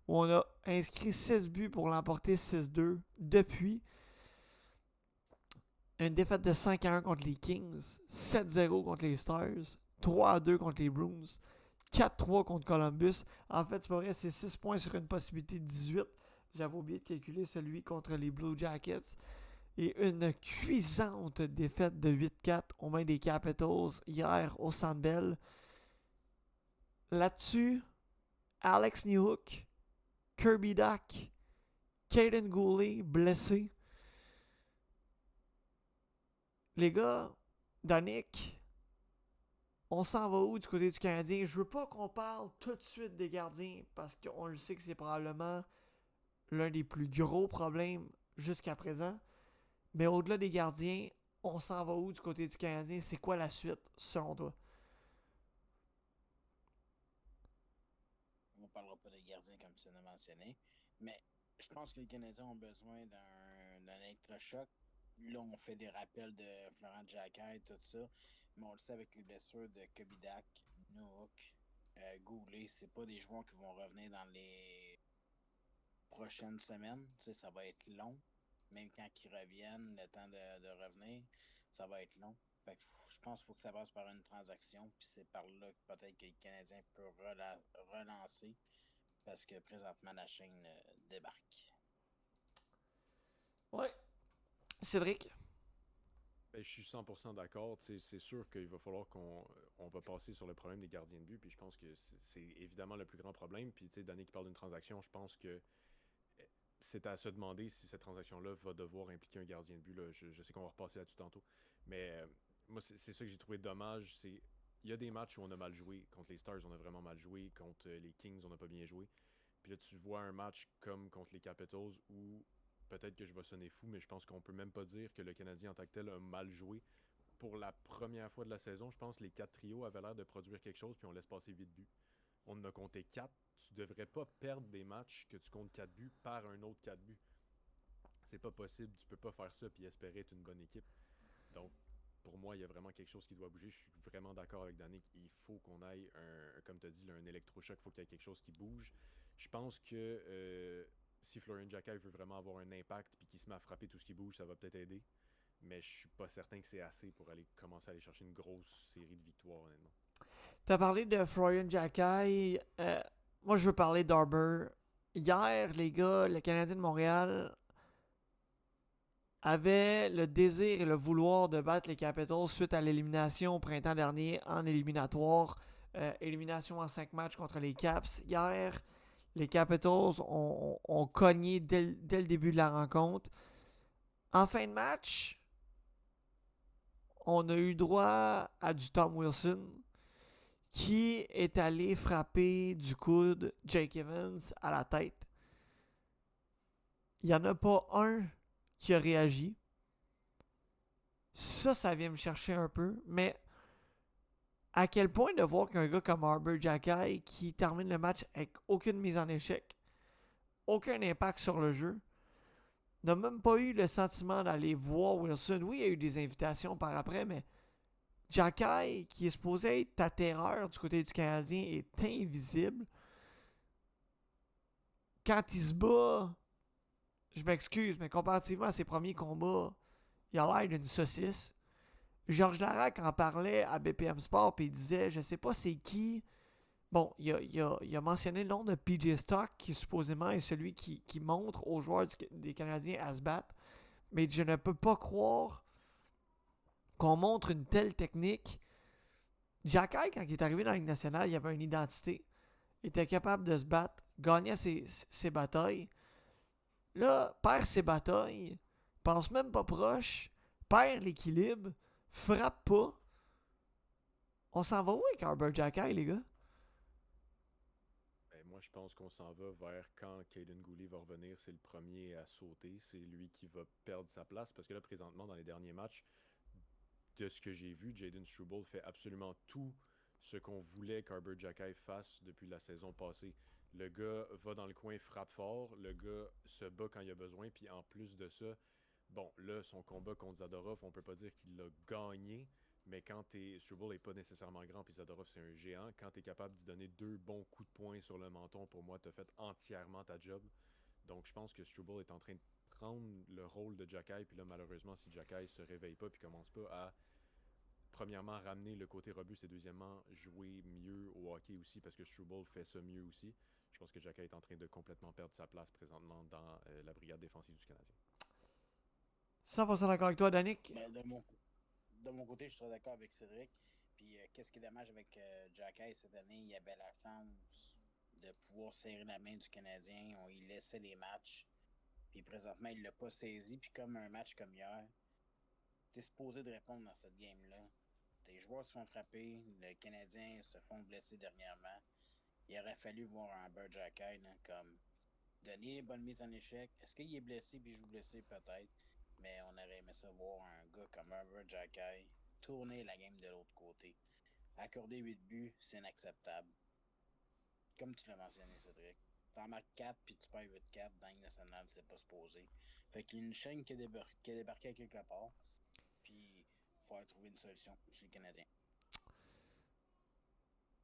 où on a inscrit 6 buts pour l'emporter 6-2. Depuis, une défaite de 5-1 contre les Kings, 7-0 contre les Stars, 3-2 contre les Bruins, 4-3 contre Columbus. En fait, c'est pas vrai, c'est 6 points sur une possibilité de 18. J'avais oublié de calculer celui contre les Blue Jackets. Et une cuisante défaite de 8-4 aux mains des Capitals hier au Centre Bell. Là-dessus, Alex Newhook, Kirby Dach, Caden Goulet blessé. Les gars, Danick, on s'en va où du côté du Canadien? Je veux pas qu'on parle tout de suite des gardiens parce qu'on le sait que c'est probablement l'un des plus gros problèmes jusqu'à présent. Mais au-delà des gardiens, on s'en va où du côté du Canadien? C'est quoi la suite, selon toi? On ne parlera pas des gardiens comme tu l'as mentionné. Mais je pense que les Canadiens ont besoin d'un électrochoc. Là, on fait des rappels de Florent Jacquet et tout ça. Mais on le sait avec les blessures de Kobidak, Nook, Goulet, c'est pas des joueurs qui vont revenir dans les prochaines semaines. Tu sais, ça va être long. Même quand ils reviennent, le temps de revenir, ça va être long. Fait que je pense qu'il faut que ça passe par une transaction. Puis c'est par là que peut-être que les Canadiens peuvent relancer. Parce que présentement, la chaîne débarque. Ouais. Cédric? Ben, je suis 100% d'accord. C'est sûr qu'il va falloir qu'on va passer sur le problème des gardiens de but. Puis je pense que c'est évidemment le plus grand problème. Puis, Danny qui parle d'une transaction, je pense que c'est à se demander si cette transaction-là va devoir impliquer un gardien de but. Là. Je sais qu'on va repasser là-dessus tantôt. Mais moi, c'est ça que j'ai trouvé dommage. Il y a des matchs où on a mal joué. Contre les Stars, on a vraiment mal joué. Contre les Kings, on n'a pas bien joué. Puis là, tu vois un match comme contre les Capitals où peut-être que je vais sonner fou, mais je pense qu'on peut même pas dire que le Canadien en tant que tel a mal joué. Pour la première fois de la saison, je pense que les 4 trios avaient l'air de produire quelque chose, puis on laisse passer 8 buts. On en a compté 4. Tu devrais pas perdre des matchs que tu comptes 4 buts par un autre 4 buts. C'est pas possible. Tu peux pas faire ça puis espérer être une bonne équipe. Donc, pour moi, il y a vraiment quelque chose qui doit bouger. Je suis vraiment d'accord avec Danick. Il faut qu'on aille, comme tu as dit, là, un électrochoc. Il faut qu'il y ait quelque chose qui bouge. Je pense que si Florian Jacquet veut vraiment avoir un impact puis qu'il se met à frapper tout ce qui bouge, ça va peut-être aider. Mais je suis pas certain que c'est assez pour commencer à aller chercher une grosse série de victoires, honnêtement. T'as parlé de Florian Jacquet. Moi, je veux parler d'Arber. Hier, les gars, le Canadien de Montréal avait le désir et le vouloir de battre les Capitals suite à l'élimination au printemps dernier en éliminatoire. Élimination en 5 matchs contre les Caps. Hier, les Capitals ont cogné dès le début de la rencontre. En fin de match, on a eu droit à du Tom Wilson qui est allé frapper du coude Jake Evans à la tête. Il n'y en a pas un qui a réagi. Ça vient me chercher un peu, mais à quel point de voir qu'un gars comme Arber Jacquet qui termine le match avec aucune mise en échec, aucun impact sur le jeu, n'a même pas eu le sentiment d'aller voir Wilson. Oui, il y a eu des invitations par après, mais Jacquet, qui est supposé être ta terreur du côté du Canadien, est invisible. Quand il se bat, je m'excuse, mais comparativement à ses premiers combats, il a l'air d'une saucisse. Georges Larac en parlait à BPM Sport et il disait, je sais pas c'est qui. Bon, il a mentionné le nom de PJ Stock, qui supposément est celui qui montre aux joueurs des Canadiens à se battre. Mais je ne peux pas croire qu'on montre une telle technique. Jacquet, quand il est arrivé dans la Ligue nationale, il avait une identité. Il était capable de se battre, gagnait ses batailles. Là, perd ses batailles, passe même pas proche, perd l'équilibre, frappe pas. On s'en va où avec Arber Jacquet, les gars? Ben, moi, je pense qu'on s'en va vers quand Caden Goulet va revenir. C'est le premier à sauter. C'est lui qui va perdre sa place. Parce que là, présentement, dans les derniers matchs, de ce que j'ai vu, Jayden Struble fait absolument tout ce qu'on voulait qu'Arber Jacquet fasse depuis la saison passée. Le gars va dans le coin, frappe fort. Le gars se bat quand il a besoin. Puis en plus de ça, bon, là, son combat contre Zadorov, on peut pas dire qu'il l'a gagné. Mais quand Struble est pas nécessairement grand, puis Zadorov c'est un géant, quand tu es capable d'y donner 2 bons coups de poing sur le menton, pour moi, tu as fait entièrement ta job. Donc je pense que Struble est en train de prendre le rôle de Jacky. Puis là, malheureusement, si Jacky se réveille pas puis commence pas à premièrement, ramener le côté robuste et deuxièmement, jouer mieux au hockey aussi parce que Struble fait ça mieux aussi. Je pense que Jacky est en train de complètement perdre sa place présentement dans la brigade défensive du Canadien. 100% d'accord avec toi, Danick. Mais de mon côté, je suis très d'accord avec Cédric. Puis, qu'est-ce qui est dommage avec Jacky cette année, il avait la chance de pouvoir serrer la main du Canadien. On y laissait les matchs. Puis, présentement, il l'a pas saisi. Puis, comme un match comme hier, tu es supposé de répondre dans cette game-là. Tes joueurs se font frapper. Les Canadiens se font blesser dernièrement. Il aurait fallu voir un Bird Jacky comme donner les bonnes mises en échec. Est-ce qu'il est blessé puis joue blessé? Peut-être. Mais on aurait aimé ça voir un gars comme Herbert Jacky tourner la game de l'autre côté. Accorder 8 buts, c'est inacceptable. Comme tu l'as mentionné, Cédric. T'en marques 4 puis tu perds 8-4 dans le national, c'est pas supposé. Fait qu'il y a une chaîne qui a débarqué à quelque part. Puis il faut trouver une solution chez les Canadiens.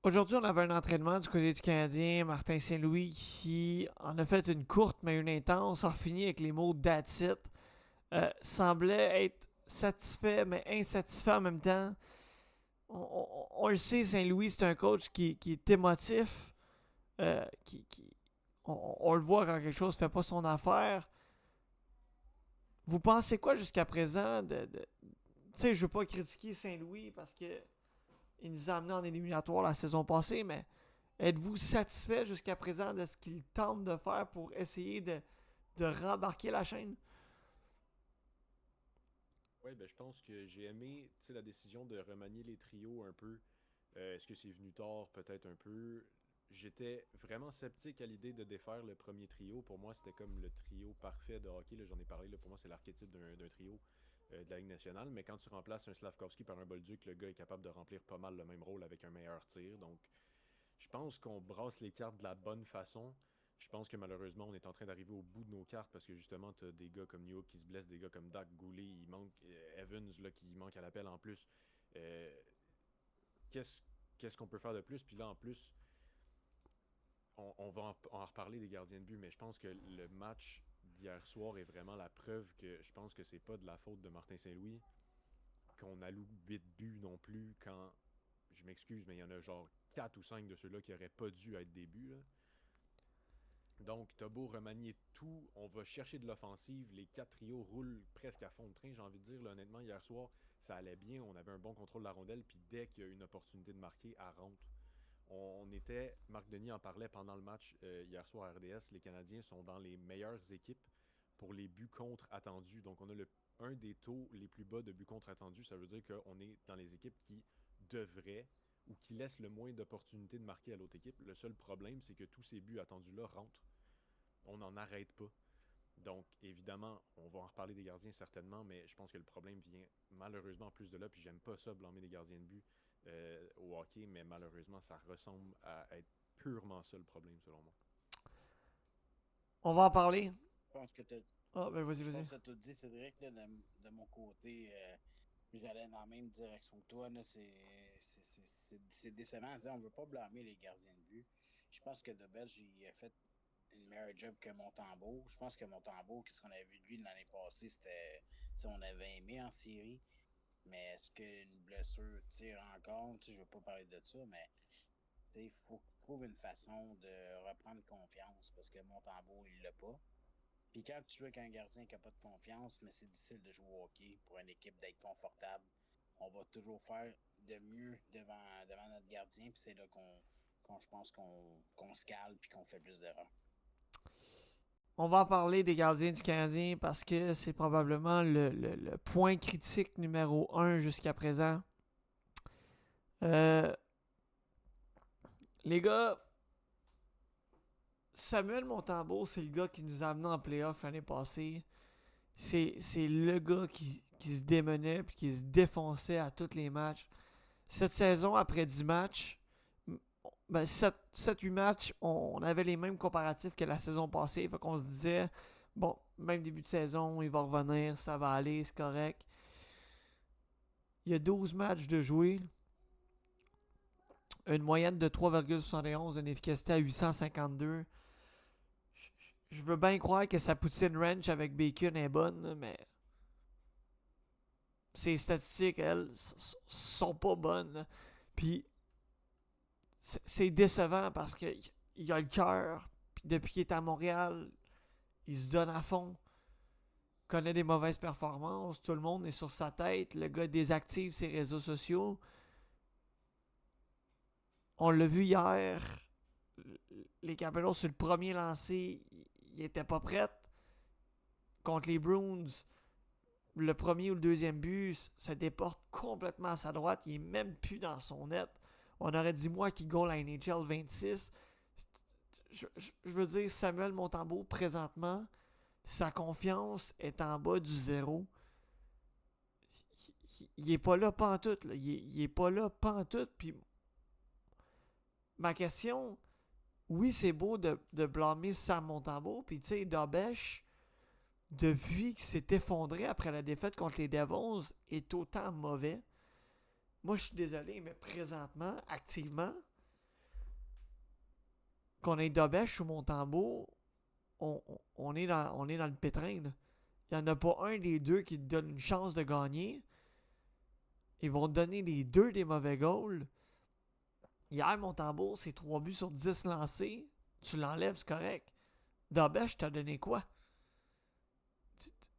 Aujourd'hui, on avait un entraînement du côté du Canadien, Martin Saint-Louis, qui en a fait une courte mais une intense, a fini avec les mots « that's it ». Semblait être satisfait mais insatisfait en même temps. On le sait, Saint-Louis, c'est un coach qui est émotif. On le voit quand quelque chose ne fait pas son affaire. Vous pensez quoi jusqu'à présent tu sais, je veux pas critiquer Saint-Louis parce que il nous a amené en éliminatoire la saison passée, mais êtes-vous satisfait jusqu'à présent de ce qu'il tente de faire pour essayer de rembarquer la chaîne? Oui, ben je pense que j'ai aimé la décision de remanier les trios un peu. Est-ce que c'est venu tard? Peut-être un peu. J'étais vraiment sceptique à l'idée de défaire le premier trio. Pour moi, c'était comme le trio parfait de hockey. Là, j'en ai parlé. Là, pour moi, c'est l'archétype d'un trio de la Ligue nationale. Mais quand tu remplaces un Slavkovski par un Bolduc, le gars est capable de remplir pas mal le même rôle avec un meilleur tir. Donc, je pense qu'on brasse les cartes de la bonne façon. Je pense que malheureusement, on est en train d'arriver au bout de nos cartes parce que justement, tu as des gars comme Newhook qui se blessent, des gars comme Dak Goulet, il manque Evans là, qui manque à l'appel en plus. Euh, qu'est-ce qu'on peut faire de plus? Puis là, en plus, on va en reparler des gardiens de but, mais je pense que le match d'hier soir est vraiment la preuve que je pense que c'est pas de la faute de Martin Saint-Louis qu'on alloue 8 buts non plus quand, je m'excuse, mais il y en a genre 4 ou 5 de ceux-là qui auraient pas dû être des buts. Là. Donc, t'as beau remanier tout, on va chercher de l'offensive. Les 4 trios roulent presque à fond de train, j'ai envie de dire. Là, honnêtement, hier soir, ça allait bien. On avait un bon contrôle de la rondelle. Puis dès qu'il y a une opportunité de marquer, elle rentre. On était, Marc Denis en parlait pendant le match hier soir à RDS, les Canadiens sont dans les meilleures équipes pour les buts contre attendus. Donc, on a un des taux les plus bas de buts contre attendus. Ça veut dire qu'on est dans les équipes qui devraient ou qui laissent le moins d'opportunités de marquer à l'autre équipe. Le seul problème, c'est que tous ces buts attendus-là rentrent. On n'en arrête pas. Donc, évidemment, on va en reparler des gardiens certainement, mais je pense que le problème vient malheureusement plus de là, puis j'aime pas ça, blâmer des gardiens de but au hockey, mais malheureusement, ça ressemble à être purement ça le problème, selon moi. On va en parler. Je pense que tu Ah, ben vas-y, Je vas-y. pense que tu as dit, Cédric, là, de mon côté, j'allais dans la même direction que toi. C'est décevant. On ne veut pas blâmer les gardiens de but. Je pense que De Belge, il a fait une meilleure job que Montembeault. Je pense que Montembeault, qu'est-ce qu'on avait vu de lui l'année passée, c'était. On avait aimé en série. Mais est-ce qu'une blessure tire encore? Je ne veux pas parler de ça, mais il faut trouver une façon de reprendre confiance parce que Montembeault, il l'a pas. Puis quand tu joues avec un gardien qui n'a pas de confiance, mais c'est difficile de jouer au hockey pour une équipe d'être confortable. On va toujours faire de mieux devant notre gardien, puis c'est là qu'on je pense qu'on se cale puis qu'on fait plus d'erreurs. On va en parler des gardiens du Canadien parce que c'est probablement le point critique numéro 1 jusqu'à présent. Les gars, Samuel Montembeault, c'est le gars qui nous a amenés en playoff l'année passée. C'est le gars qui se démenait et qui se défonçait à tous les matchs. Cette saison, après 10 matchs, ben, 7-8 matchs, on avait les mêmes comparatifs que la saison passée. Fait qu'on se disait, bon, même début de saison, il va revenir, ça va aller, c'est correct. Il y a 12 matchs de jouer. Une moyenne de 3,71, une efficacité à 852. Je veux bien croire que sa poutine ranch avec bacon est bonne, mais ses statistiques, elles, sont pas bonnes. Puis c'est décevant parce qu'il a le cœur. Puis depuis qu'il est à Montréal, il se donne à fond. Connaît des mauvaises performances. Tout le monde est sur sa tête. Le gars désactive ses réseaux sociaux. On l'a vu hier. Les Capitals, sur le premier lancé, ils n'étaient pas prêts. Contre les Bruins, le premier ou le deuxième but, ça déporte complètement à sa droite. Il est même plus dans son net. On aurait dit, moi, qui goal à NHL 26. Je veux dire, Samuel Montembeault, présentement, sa confiance est en bas du zéro. Il est pas là pantoute. Là. Il est pas là pantoute. Puis ma question, oui, c'est beau de blâmer Sam Montembeault. Puis tu sais, Dobèche, depuis qu'il s'est effondré après la défaite contre les Devils, est autant mauvais. Moi, je suis désolé, mais présentement, activement, qu'on ait Dobèche ou Montembeault, on est dans le pétrin. Là. Il n'y en a pas un des deux qui te donne une chance de gagner. Ils vont te donner les deux des mauvais goals. Hier, Montembeault, c'est 3 buts sur 10 lancés. Tu l'enlèves, c'est correct. Dobèche t'a donné quoi?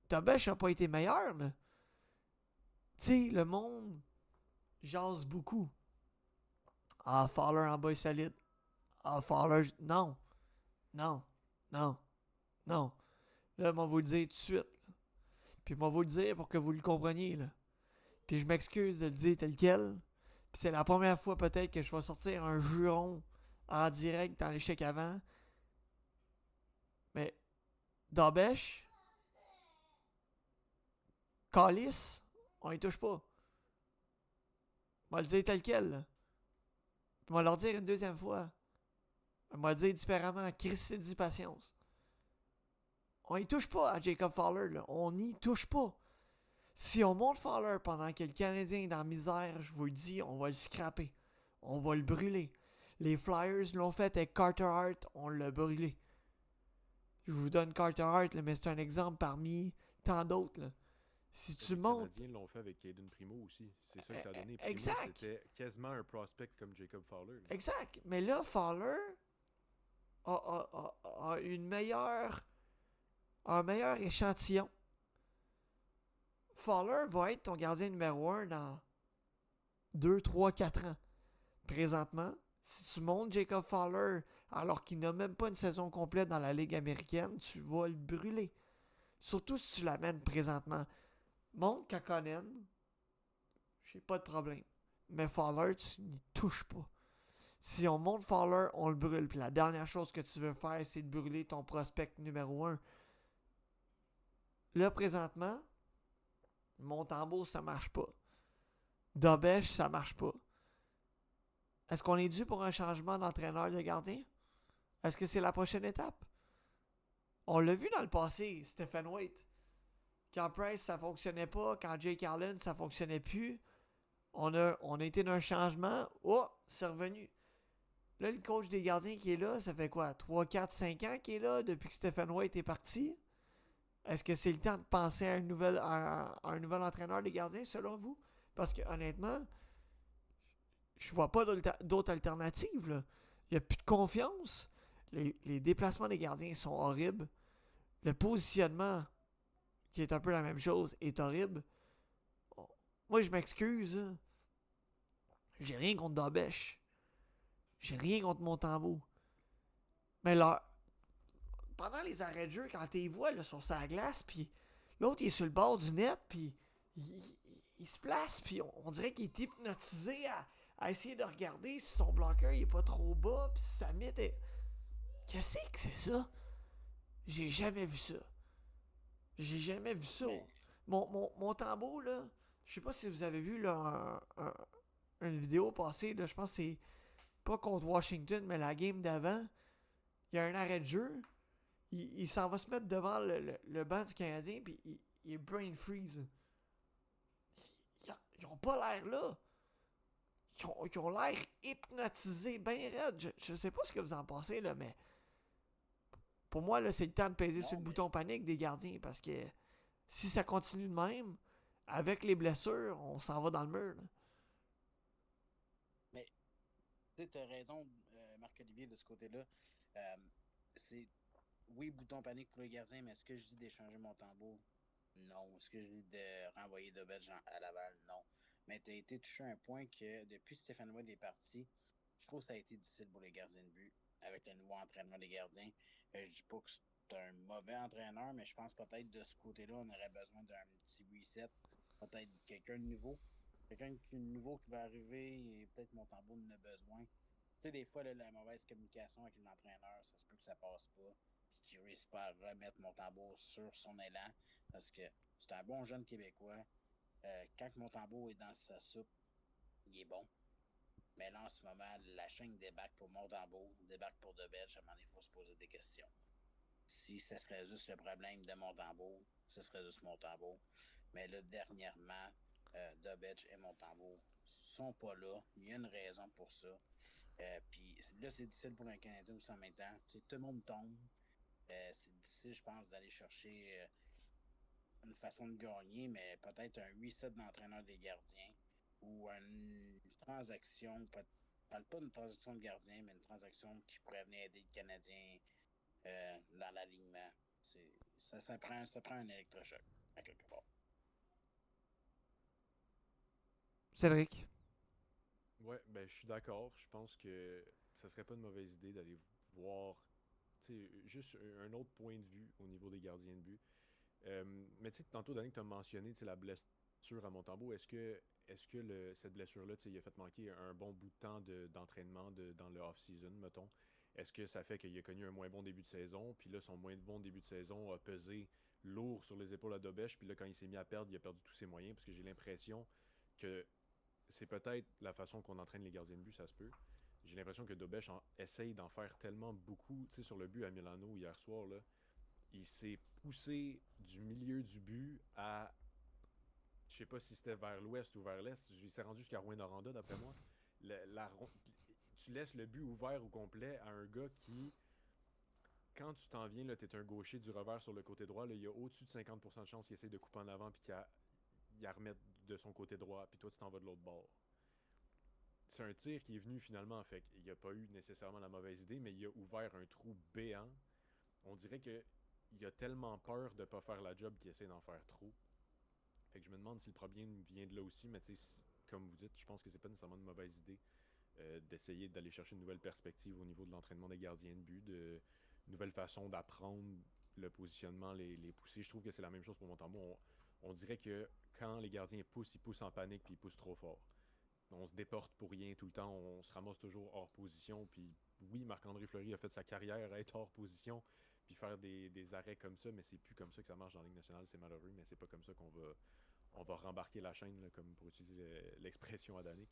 Dobèche n'a pas été meilleur. Tu sais, le monde jase beaucoup. Ah, Fowler en bas solide. Ah, Fowler... Non. Non. Là, moi, vous le dire tout de suite. Là. Puis moi, vous le dire pour que vous le compreniez. Là. Puis je m'excuse de le dire tel quel. Puis c'est la première fois peut-être que je vais sortir un juron en direct dans l'échec avant. Mais Dobèche, Callis, on y touche pas. On va le dire tel quel. Là. Puis on va leur dire une deuxième fois. On va le dire différemment. Christy dit patience. On y touche pas à Jacob Fowler. Là. On n'y touche pas. Si on monte Fowler pendant que le Canadien est dans la misère, je vous le dis, on va le scraper. On va le brûler. Les Flyers l'ont fait avec Carter Hart, on l'a brûlé. Je vous donne Carter Hart, là, mais c'est un exemple parmi tant d'autres. Là. Si tu montes... Les Canadiens l'ont fait avec Caden Primo aussi. C'est ça que ça a donné. Primo, exact. C'était quasiment un prospect comme Jacob Fowler. Là. Exact. Mais là, Fowler a un meilleur échantillon. Fowler va être ton gardien numéro 1 dans 2, 3, 4 ans. Présentement, si tu montes Jacob Fowler alors qu'il n'a même pas une saison complète dans la Ligue américaine, tu vas le brûler. Surtout si tu l'amènes présentement. Monte Kakkonen, j'ai pas de problème. Mais Fowler, tu n'y touches pas. Si on monte Fowler, on le brûle. Puis la dernière chose que tu veux faire, c'est de brûler ton prospect numéro 1. Là, présentement, Montembeault, ça marche pas. Dobèche, ça marche pas. Est-ce qu'on est dû pour un changement d'entraîneur de gardien? Est-ce que c'est la prochaine étape? On l'a vu dans le passé, Stephen Waite. Quand Price, ça fonctionnait pas. Quand Jake Allen, ça fonctionnait plus. On a été dans un changement. Oh, c'est revenu. Là, le coach des gardiens qui est là, ça fait quoi? 3, 4, 5 ans qu'il est là depuis que Stephen Waite est parti? Est-ce que c'est le temps de penser à un nouvel entraîneur des gardiens, selon vous? Parce que, honnêtement, je vois pas d'autres alternatives. Là. Il n'y a plus de confiance. Les déplacements des gardiens sont horribles. Le positionnement, qui est un peu la même chose, est horrible. Moi, je m'excuse. Hein. J'ai rien contre Dobèche. J'ai rien contre Montembeault. Mais là, pendant les arrêts de jeu, quand tu les vois là, sur sa glace, puis l'autre il est sur le bord du net, puis il se place, puis on dirait qu'il est hypnotisé à essayer de regarder si son bloqueur il est pas trop bas, puis si sa mythe est... Qu'est-ce que c'est ça? J'ai jamais vu ça. J'ai jamais vu ça. Montembeault, là, je sais pas si vous avez vu là, une vidéo passée, là, je pense que c'est pas contre Washington, mais la game d'avant, il y a un arrêt de jeu. Il s'en va se mettre devant le banc du Canadien, puis il est brain freeze. Ils ont pas l'air là. Ils ont l'air hypnotisés, bien raides. Je sais pas ce que vous en pensez, là, mais pour moi, là, c'est le temps de peser sur le bouton panique des gardiens, parce que si ça continue de même, avec les blessures, on s'en va dans le mur. Là. Mais, tu as raison, Marc-Olivier, de ce côté-là. C'est, oui, bouton panique pour le gardien, mais est-ce que je dis d'échanger Montembeault? Non. Est-ce que je dis de renvoyer Dobedge à Laval? Non. Mais tu as été touché à un point que depuis Stéphane White est parti, je trouve que ça a été difficile pour les gardiens de but avec le nouveau entraînement des gardiens. Je dis pas que c'est un mauvais entraîneur, mais je pense peut-être de ce côté-là, on aurait besoin d'un petit reset. Peut-être quelqu'un de nouveau. Quelqu'un de nouveau qui va arriver et peut-être Montembeault en a besoin. Tu sais, des fois, là, la mauvaise communication avec l'entraîneur, ça se peut que ça passe pas. Puis qu'il réussisse pas à remettre Montembeault sur son élan. Parce que c'est un bon jeune Québécois. Quand Montembeault est dans sa soupe, il est bon. Mais là, en ce moment, la chaîne débarque pour Montembeault, débarque pour Dobedge. À un moment donné, il faut se poser des questions. Si ce serait juste le problème de Montembeault, ce serait juste Montembeault. Mais là, dernièrement, Dobedge et Montembeault sont pas là. Il y a une raison pour ça. Puis là, c'est difficile pour un Canadien aussi en même temps. T'sais, tout le monde tombe. C'est difficile, je pense, d'aller chercher une façon de gagner, mais peut-être un reset de l'entraîneur des gardiens ou une transaction, je parle pas d'une transaction de gardien, mais une transaction qui pourrait venir aider le Canadien dans l'alignement. Ça prend un électrochoc à quelque part. Cédric. Ouais, ben je suis d'accord. Je pense que ça serait pas une mauvaise idée d'aller voir, juste un autre point de vue au niveau des gardiens de but. Mais tu sais, tantôt, Danick, tu as mentionné la blessure à Montembeault. Est-ce que cette blessure-là, il a fait manquer un bon bout de temps d'entraînement dans le off-season, mettons? Est-ce que ça fait qu'il a connu un moins bon début de saison, puis là, son moins bon début de saison a pesé lourd sur les épaules à Dobèche, puis là, quand il s'est mis à perdre, il a perdu tous ses moyens, parce que j'ai l'impression que c'est peut-être la façon qu'on entraîne les gardiens de but, ça se peut. J'ai l'impression que Dobèche essaye d'en faire tellement beaucoup, tu sais, sur le but à Milano hier soir, là. Il s'est poussé du milieu du but à, je sais pas si c'était vers l'ouest ou vers l'est, il s'est rendu jusqu'à Rouyn-Noranda d'après moi. Tu laisses le but ouvert au complet à un gars qui, quand tu t'en viens, t'es un gaucher du revers sur le côté droit, là, il y a au-dessus de 50% de chances qu'il essaie de couper en avant puis qu'il remette de son côté droit, puis toi tu t'en vas de l'autre bord. C'est un tir qui est venu finalement, fait qu'il a pas eu nécessairement la mauvaise idée, mais il a ouvert un trou béant. On dirait que il a tellement peur de pas faire la job qu'il essaie d'en faire trop. Fait que je me demande si le problème vient de là aussi, mais tu sais, comme vous dites, je pense que c'est pas nécessairement une mauvaise idée d'essayer d'aller chercher une nouvelle perspective au niveau de l'entraînement des gardiens de but, une nouvelle façon d'apprendre le positionnement, les pousser. Je trouve que c'est la même chose pour Montembeault. On dirait que quand les gardiens poussent, ils poussent en panique puis ils poussent trop fort. On se déporte pour rien tout le temps, on se ramasse toujours hors position. Puis oui, Marc-André Fleury a fait sa carrière à être hors position puis faire des arrêts comme ça, mais c'est plus comme ça que ça marche dans la Ligue nationale, c'est malheureux, mais c'est pas comme ça on va rembarquer la chaîne, là, comme pour utiliser l'expression à Danick.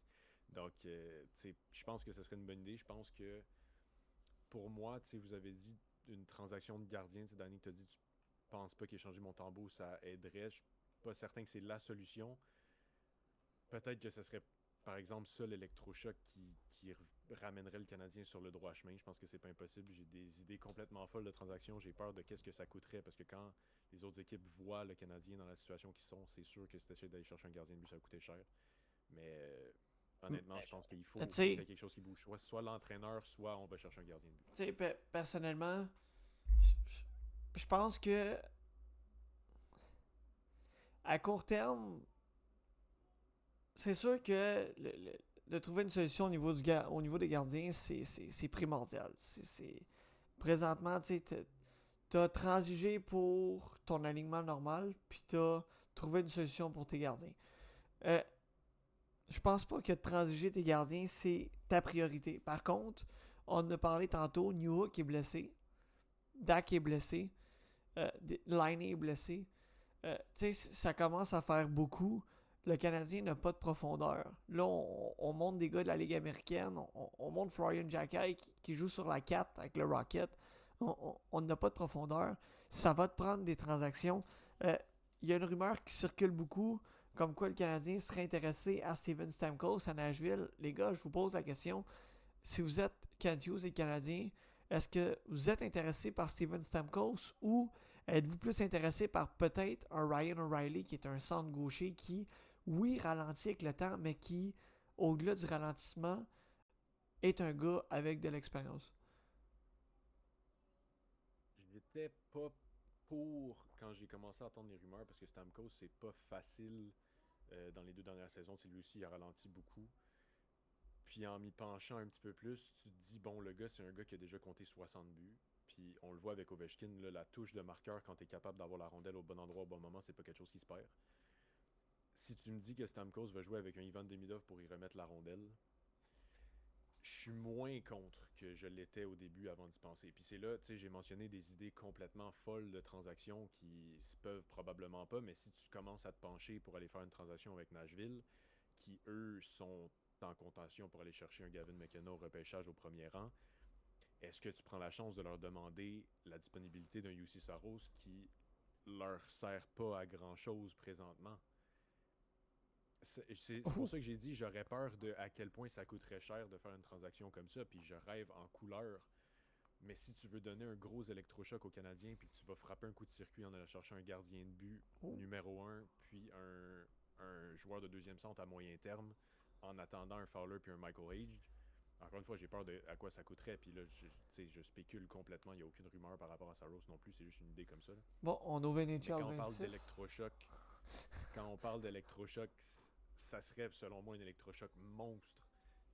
Donc, je pense que ce serait une bonne idée. Je pense que, pour moi, vous avez dit une transaction de gardien, Danick t'a dit tu penses pas qu'échanger Montembeault, ça aiderait. Je suis pas certain que c'est la solution. Peut-être que ce serait, par exemple, ça l'électrochoc qui ramènerait le Canadien sur le droit chemin. Je pense que c'est pas impossible. J'ai des idées complètement folles de transactions. J'ai peur de qu'est-ce que ça coûterait, parce que quand les autres équipes voient le Canadien dans la situation qu'ils sont, c'est sûr que si t'essayes d'aller chercher un gardien de but, ça va coûter cher. Mais honnêtement, je pense qu'il faut qu'il y ait quelque chose qui bouge. Soit l'entraîneur, soit on va chercher un gardien de but. Tu sais, personnellement, je pense que à court terme, c'est sûr que de trouver une solution au niveau des gardiens, c'est primordial. Présentement, tu sais, t'as transigé pour ton alignement normal, puis t'as trouvé une solution pour tes gardiens. Je pense pas que transiger tes gardiens, c'est ta priorité. Par contre, on en a parlé tantôt, Newhook est blessé, Dak est blessé, Laine est blessé. Tu sais, ça commence à faire beaucoup. le Canadien n'a pas de profondeur. Là, on monte des gars de la Ligue américaine, on monte Florian Jacquet qui joue sur la 4 avec le Rocket. On n'a pas de profondeur. Ça va te prendre des transactions. Il y a une rumeur qui circule beaucoup, comme quoi le Canadien serait intéressé à Steven Stamkos à Nashville. Les gars, je vous pose la question. Si vous êtes Kent Hughes et Canadien, est-ce que vous êtes intéressé par Steven Stamkos ou êtes-vous plus intéressé par peut-être un Ryan O'Reilly qui est un centre gaucher qui, oui, ralentit avec le temps, mais qui, au-delà du ralentissement, est un gars avec de l'expérience? J'étais pas pour quand j'ai commencé à entendre les rumeurs parce que Stamkos, c'est pas facile dans les 2 dernières saisons. Lui aussi, il a ralenti beaucoup. Puis en m'y penchant un petit peu plus, tu te dis, bon, le gars, c'est un gars qui a déjà compté 60 buts. Puis on le voit avec Ovechkin, là, la touche de marqueur quand tu es capable d'avoir la rondelle au bon endroit au bon moment, c'est pas quelque chose qui se perd. Si tu me dis que Stamkos va jouer avec un Ivan Demidov pour y remettre la rondelle, je suis moins contre que je l'étais au début avant d'y penser. Puis c'est là, tu sais, j'ai mentionné des idées complètement folles de transactions qui se peuvent probablement pas, mais si tu commences à te pencher pour aller faire une transaction avec Nashville, qui eux sont en contention pour aller chercher un Gavin McKenna au repêchage au premier rang, est-ce que tu prends la chance de leur demander la disponibilité d'un UC Saros qui leur sert pas à grand chose présentement? C'est pour ça que j'ai dit j'aurais peur de à quel point ça coûterait cher de faire une transaction comme ça, puis je rêve en couleur. Mais si tu veux donner un gros électrochoc aux Canadiens, puis que tu vas frapper un coup de circuit en allant chercher un gardien de but numéro 1, puis un joueur de deuxième centre à moyen terme, en attendant un Fowler puis un Michael Hage, encore une fois, j'ai peur de à quoi ça coûterait. Puis là, je spécule complètement. Il n'y a aucune rumeur par rapport à Saros non plus. C'est juste une idée comme ça. Là. Bon, on ouvre NHL quand on 26. parle d'électrochoc, ça serait selon moi un électrochoc monstre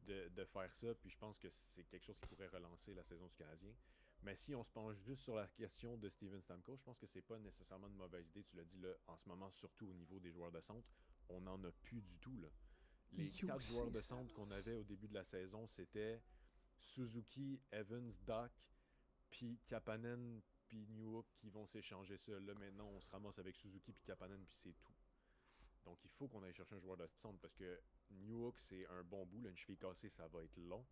de faire ça. Puis je pense que c'est quelque chose qui pourrait relancer la saison du Canadien. Mais si on se penche juste sur la question de Steven Stamkos, je pense que c'est pas nécessairement une mauvaise idée. Tu l'as dit là, en ce moment, surtout au niveau des joueurs de centre, on n'en a plus du tout là. Les 4 joueurs de centre qu'on avait au début de la saison, c'était Suzuki, Evans, Doc, puis Kapanen, puis Newhook qui vont s'échanger ça. Là, maintenant, on se ramasse avec Suzuki puis Kapanen, puis c'est tout. Donc, il faut qu'on aille chercher un joueur de centre parce que Newhook, c'est un bon bout. Là, une cheville cassée, ça va être long.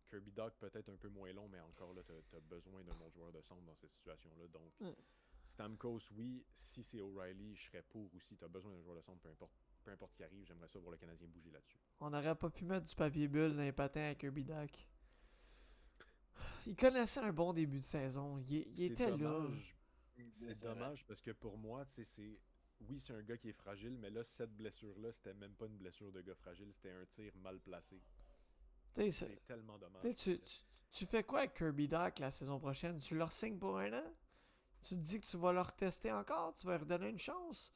Kirby Doc, peut-être un peu moins long, mais encore là, tu as besoin d'un bon joueur de centre dans cette situation-là. Donc, Stamkos, oui. Si c'est O'Reilly, je serais pour aussi. Tu as besoin d'un joueur de centre, peu importe ce qui arrive, j'aimerais ça voir le Canadien bouger là-dessus. On n'aurait pas pu mettre du papier bulle dans les patins avec Kirby Doc. Il connaissait un bon début de saison. Il était dommage. là. C'est dommage parce que pour moi, c'est un gars qui est fragile, mais là, cette blessure-là, c'était même pas une blessure de gars fragile, c'était un tir mal placé. C'est tellement dommage. Tu fais quoi avec Kirby Doc la saison prochaine? Tu leur signes pour 1 an? Tu te dis que tu vas leur tester encore? Tu vas leur donner une chance?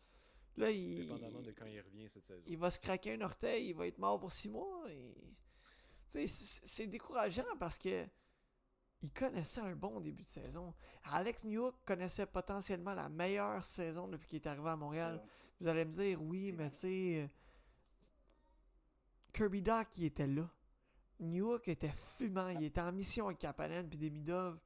Là, dépendamment de quand il revient cette saison. Il va se craquer un orteil, il va être mort pour 6 mois. C'est décourageant parce que il connaissait un bon début de saison. Alex Newhook connaissait potentiellement la meilleure saison depuis qu'il est arrivé à Montréal. Vous allez me dire, oui, mais tu sais, Kirby Doc, il était là. Newhook était fumant, il était en mission avec Kapanen puis Demidov.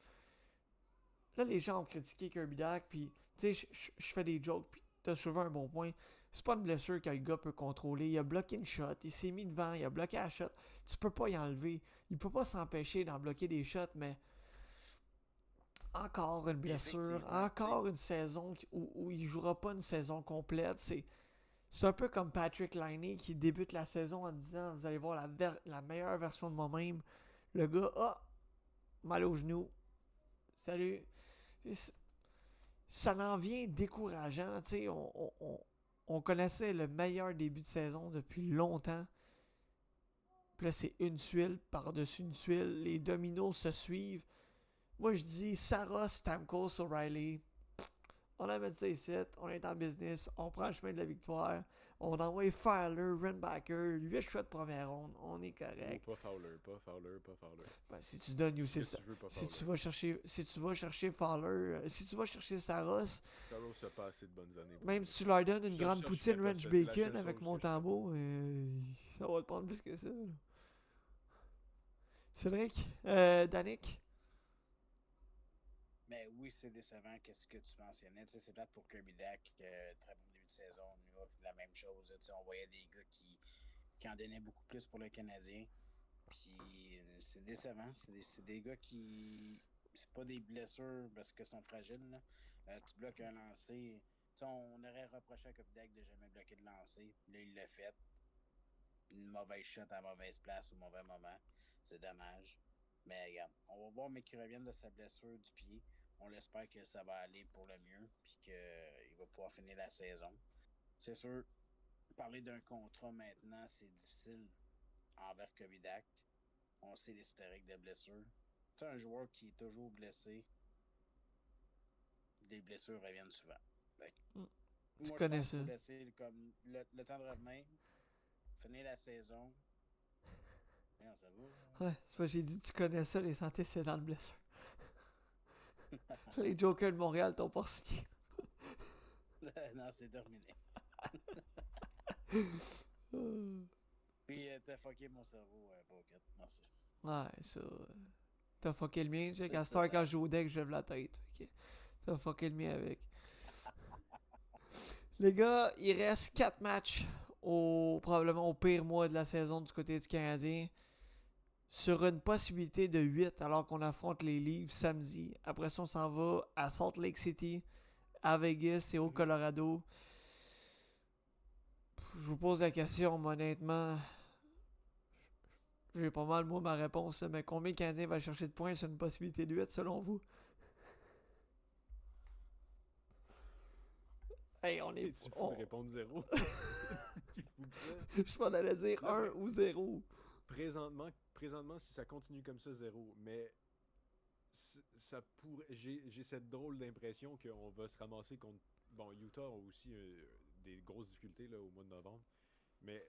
Là, les gens ont critiqué Kirby Doc, puis tu sais, je fais des jokes, puis t'as soulevé un bon point. C'est pas une blessure que le gars peut contrôler. Il a bloqué une shot, il s'est mis devant, il a bloqué la shot. Tu peux pas y enlever. Il peut pas s'empêcher d'en bloquer des shots, mais encore une blessure, encore une saison où il jouera pas une saison complète. C'est un peu comme Patrick Laine qui débute la saison en disant vous allez voir la meilleure version de moi-même. Le gars, mal au genou. Salut. Ça en vient décourageant. On connaissait le meilleur début de saison depuis longtemps. Puis là, c'est une tuile par-dessus une tuile. Les dominos se suivent. Moi, je dis Saros, Stamkos, O'Reilly. On amène ça ici. On est en business. On prend le chemin de la victoire. On envoie Fowler, Renbacker, 8 choix de première ronde. On est correct. Pas Fowler. Ben, si tu donnes UC si tu vas chercher Fowler, si tu vas chercher Saros, Saros n'a pas assez de bonnes années. Même si tu leur donnes une grande poutine ranch bacon avec Montembeault, ça va te prendre plus que ça. Là. Cédric, Danick. Mais oui, c'est décevant, qu'est-ce que tu mentionnais. Tu sais, c'est plate pour Kirby Dak, très bon début de saison. New York, la même chose. Tu sais, on voyait des gars qui en donnaient beaucoup plus pour le Canadien. Puis c'est décevant. C'est des gars qui. C'est pas des blessures parce qu'ils sont fragiles. Là. Tu bloques un lancer. Tu sais, on aurait reproché à Kirby Dak de jamais bloquer de lancer. Là, il l'a fait. Une mauvaise shot à mauvaise place au mauvais moment. C'est dommage. Mais regarde, on va voir, mais qu'il revienne de sa blessure du pied. On l'espère que ça va aller pour le mieux, puis qu'il va pouvoir finir la saison. C'est sûr, parler d'un contrat maintenant, c'est difficile envers Kovidak. On sait l'historique de blessures. Tu sais, un joueur qui est toujours blessé, les blessures reviennent souvent. Fait que, Tu moi, je connais pense qu'il ça. faut laisser comme le temps de revenir, finir la saison. Non, ça va. Ouais, c'est pas j'ai dit tu connais ça, les antécédents de blessure. Les Jokers de Montréal t'ont pas signé. Non, c'est terminé. Puis t'as fucké mon cerveau, Pocket. Merci. Ouais, ça. T'as fucké le mien, check. À cette heure, quand je joue au deck, je lève la tête. Fait que t'as fucké le mien avec. Les gars, il reste 4 matchs probablement au pire mois de la saison du côté du Canadien. Sur une possibilité de 8 alors qu'on affronte les Leafs samedi. Après ça, on s'en va à Salt Lake City, à Vegas et au Colorado. Je vous pose la question, mais honnêtement, j'ai pas mal, moi, ma réponse. Mais combien le Canadien va chercher de points sur une possibilité de 8 selon vous? Hey, on est. Tu fous de répondre 0. Tu fous de ça. Je m'en allais dire Non, 1 mais- ou 0. Présentement, si ça continue comme ça, 0. Mais ça pourrait. J'ai cette drôle d'impression qu'on va se ramasser contre. Bon, Utah a aussi des grosses difficultés là, au mois de novembre. Mais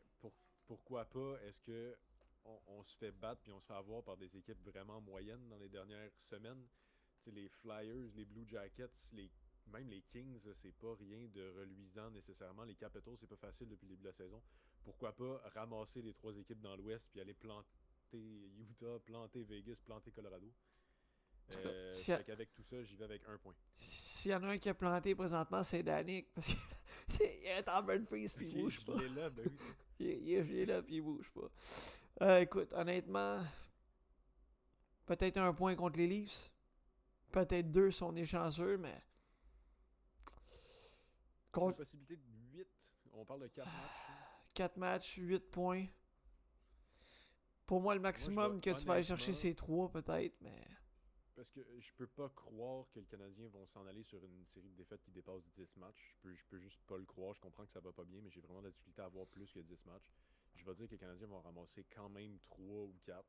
pourquoi pas est-ce que on se fait battre puis on se fait avoir par des équipes vraiment moyennes dans les dernières semaines? Tu sais, les Flyers, les Blue Jackets, même les Kings, c'est pas rien de reluisant nécessairement. Les Capitals, c'est pas facile depuis le début de la saison. Pourquoi pas ramasser les 3 équipes dans l'Ouest puis aller planter Utah, planter Vegas, planter Colorado? Fait qu'avec tout ça, j'y vais avec 1 point. S'il y en a un qui a planté présentement, c'est Danick. Parce qu'il est en burn freeze puis il bouge pas. Il est là, ben oui. Il est gelé là puis il bouge pas. Écoute, honnêtement, peut-être 1 point contre les Leafs. Peut-être 2 si on est chanceux, mais. C'est une possibilité de 8. On parle de 4 matchs. 4 matchs, 8 points. Pour moi, le maximum que tu vas aller chercher, c'est 3 peut-être, mais. Parce que je peux pas croire que les Canadiens vont s'en aller sur une série de défaites qui dépasse 10 matchs. Je peux juste pas le croire. Je comprends que ça va pas bien, mais j'ai vraiment de la difficulté à avoir plus que 10 matchs. Je vais dire que les Canadiens vont ramasser quand même 3 ou 4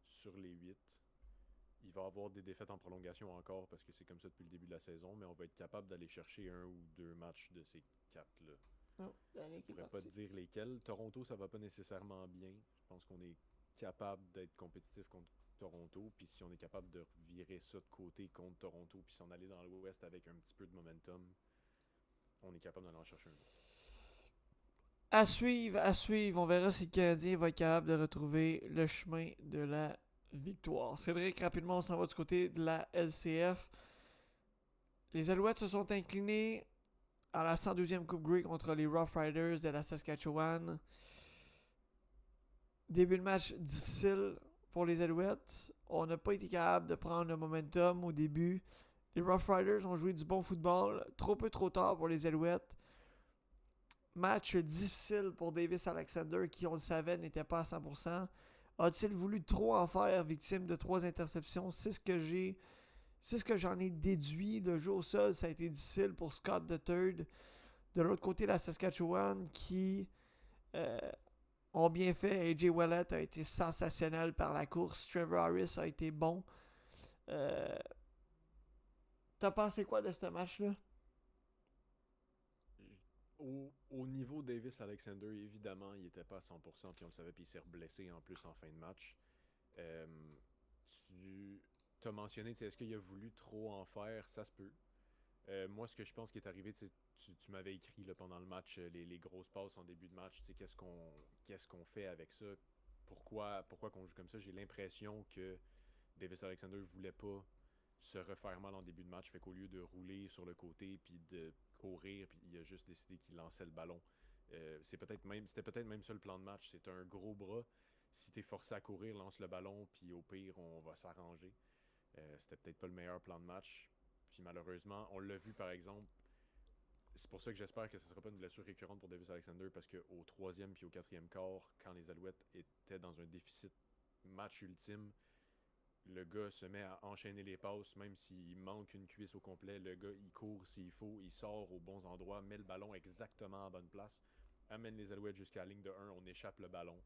sur les 8. Il va y avoir des défaites en prolongation encore parce que c'est comme ça depuis le début de la saison, mais on va être capable d'aller chercher 1 ou 2 matchs de ces 4-là. Non, Danick Je est pourrais pas te parti. dire lesquels. Toronto, ça va pas nécessairement bien. Je pense qu'on est capable d'être compétitif contre Toronto. Puis si on est capable de virer ça de côté contre Toronto, puis s'en aller dans l'Ouest avec un petit peu de momentum, on est capable d'en chercher un autre. À suivre, à suivre. On verra si le Canadien va être capable de retrouver le chemin de la victoire. Cédric, rapidement, on s'en va du côté de la LCF. Les Alouettes se sont inclinés à la 102e Coupe Grey contre les Rough Riders de la Saskatchewan. Début de match difficile pour les Alouettes. On n'a pas été capable de prendre le momentum au début. Les Rough Riders ont joué du bon football. Trop peu, trop tard pour les Alouettes. Match difficile pour Davis Alexander qui, on le savait, n'était pas à 100%. A-t-il voulu trop en faire, victime de 3 interceptions? C'est ce que j'en ai déduit. Le jeu au sol, ça a été difficile pour Scott the Third. De l'autre côté, la Saskatchewan qui ont bien fait. AJ Ouellet a été sensationnel par la course. Trevor Harris a été bon. T'as pensé quoi de ce match-là? Au niveau Davis Alexander, évidemment, il était pas à 100%, puis on le savait, puis il s'est blessé en plus en fin de match. Tu t'as mentionné, est-ce qu'il a voulu trop en faire? Ça se peut. Moi, ce que je pense qui est arrivé, tu m'avais écrit là, pendant le match les grosses passes en début de match. Qu'est-ce qu'on fait avec ça? Pourquoi qu'on joue comme ça? J'ai l'impression que Davis Alexander voulait pas se refaire mal en début de match. Fait qu'au lieu de rouler sur le côté puis de courir, puis il a juste décidé qu'il lançait le ballon. C'était peut-être même ça le plan de match. C'est un gros bras. Si t'es forcé à courir, lance le ballon, puis au pire, on va s'arranger. C'était peut-être pas le meilleur plan de match. Puis malheureusement, on l'a vu par exemple. C'est pour ça que j'espère que ce ne sera pas une blessure récurrente pour Davis Alexander, parce qu'au troisième puis au quatrième quart, quand les Alouettes étaient dans un déficit match ultime, le gars se met à enchaîner les passes, même s'il manque une cuisse au complet, le gars il court s'il faut, il sort aux bons endroits, met le ballon exactement à bonne place, amène les Alouettes jusqu'à la ligne de 1, on échappe le ballon.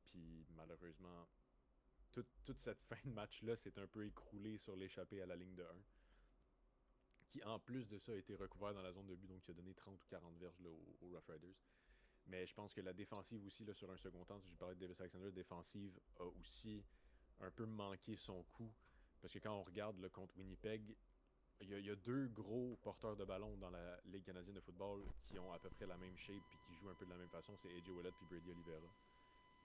Puis malheureusement, toute cette fin de match-là s'est un peu écroulée sur l'échappée à la ligne de 1. Qui en plus de ça a été recouvert dans la zone de but, donc qui a donné 30 ou 40 verges là, aux Rough Riders. Mais je pense que la défensive aussi, là, sur un second temps, si je parlais de Davis Alexander, la défensive a aussi un peu manqué son coup. Parce que quand on regarde là, contre Winnipeg, il y a deux gros porteurs de ballon dans la Ligue canadienne de football qui ont à peu près la même shape et qui jouent un peu de la même façon, c'est AJ Ouellet et Brady Oliveira.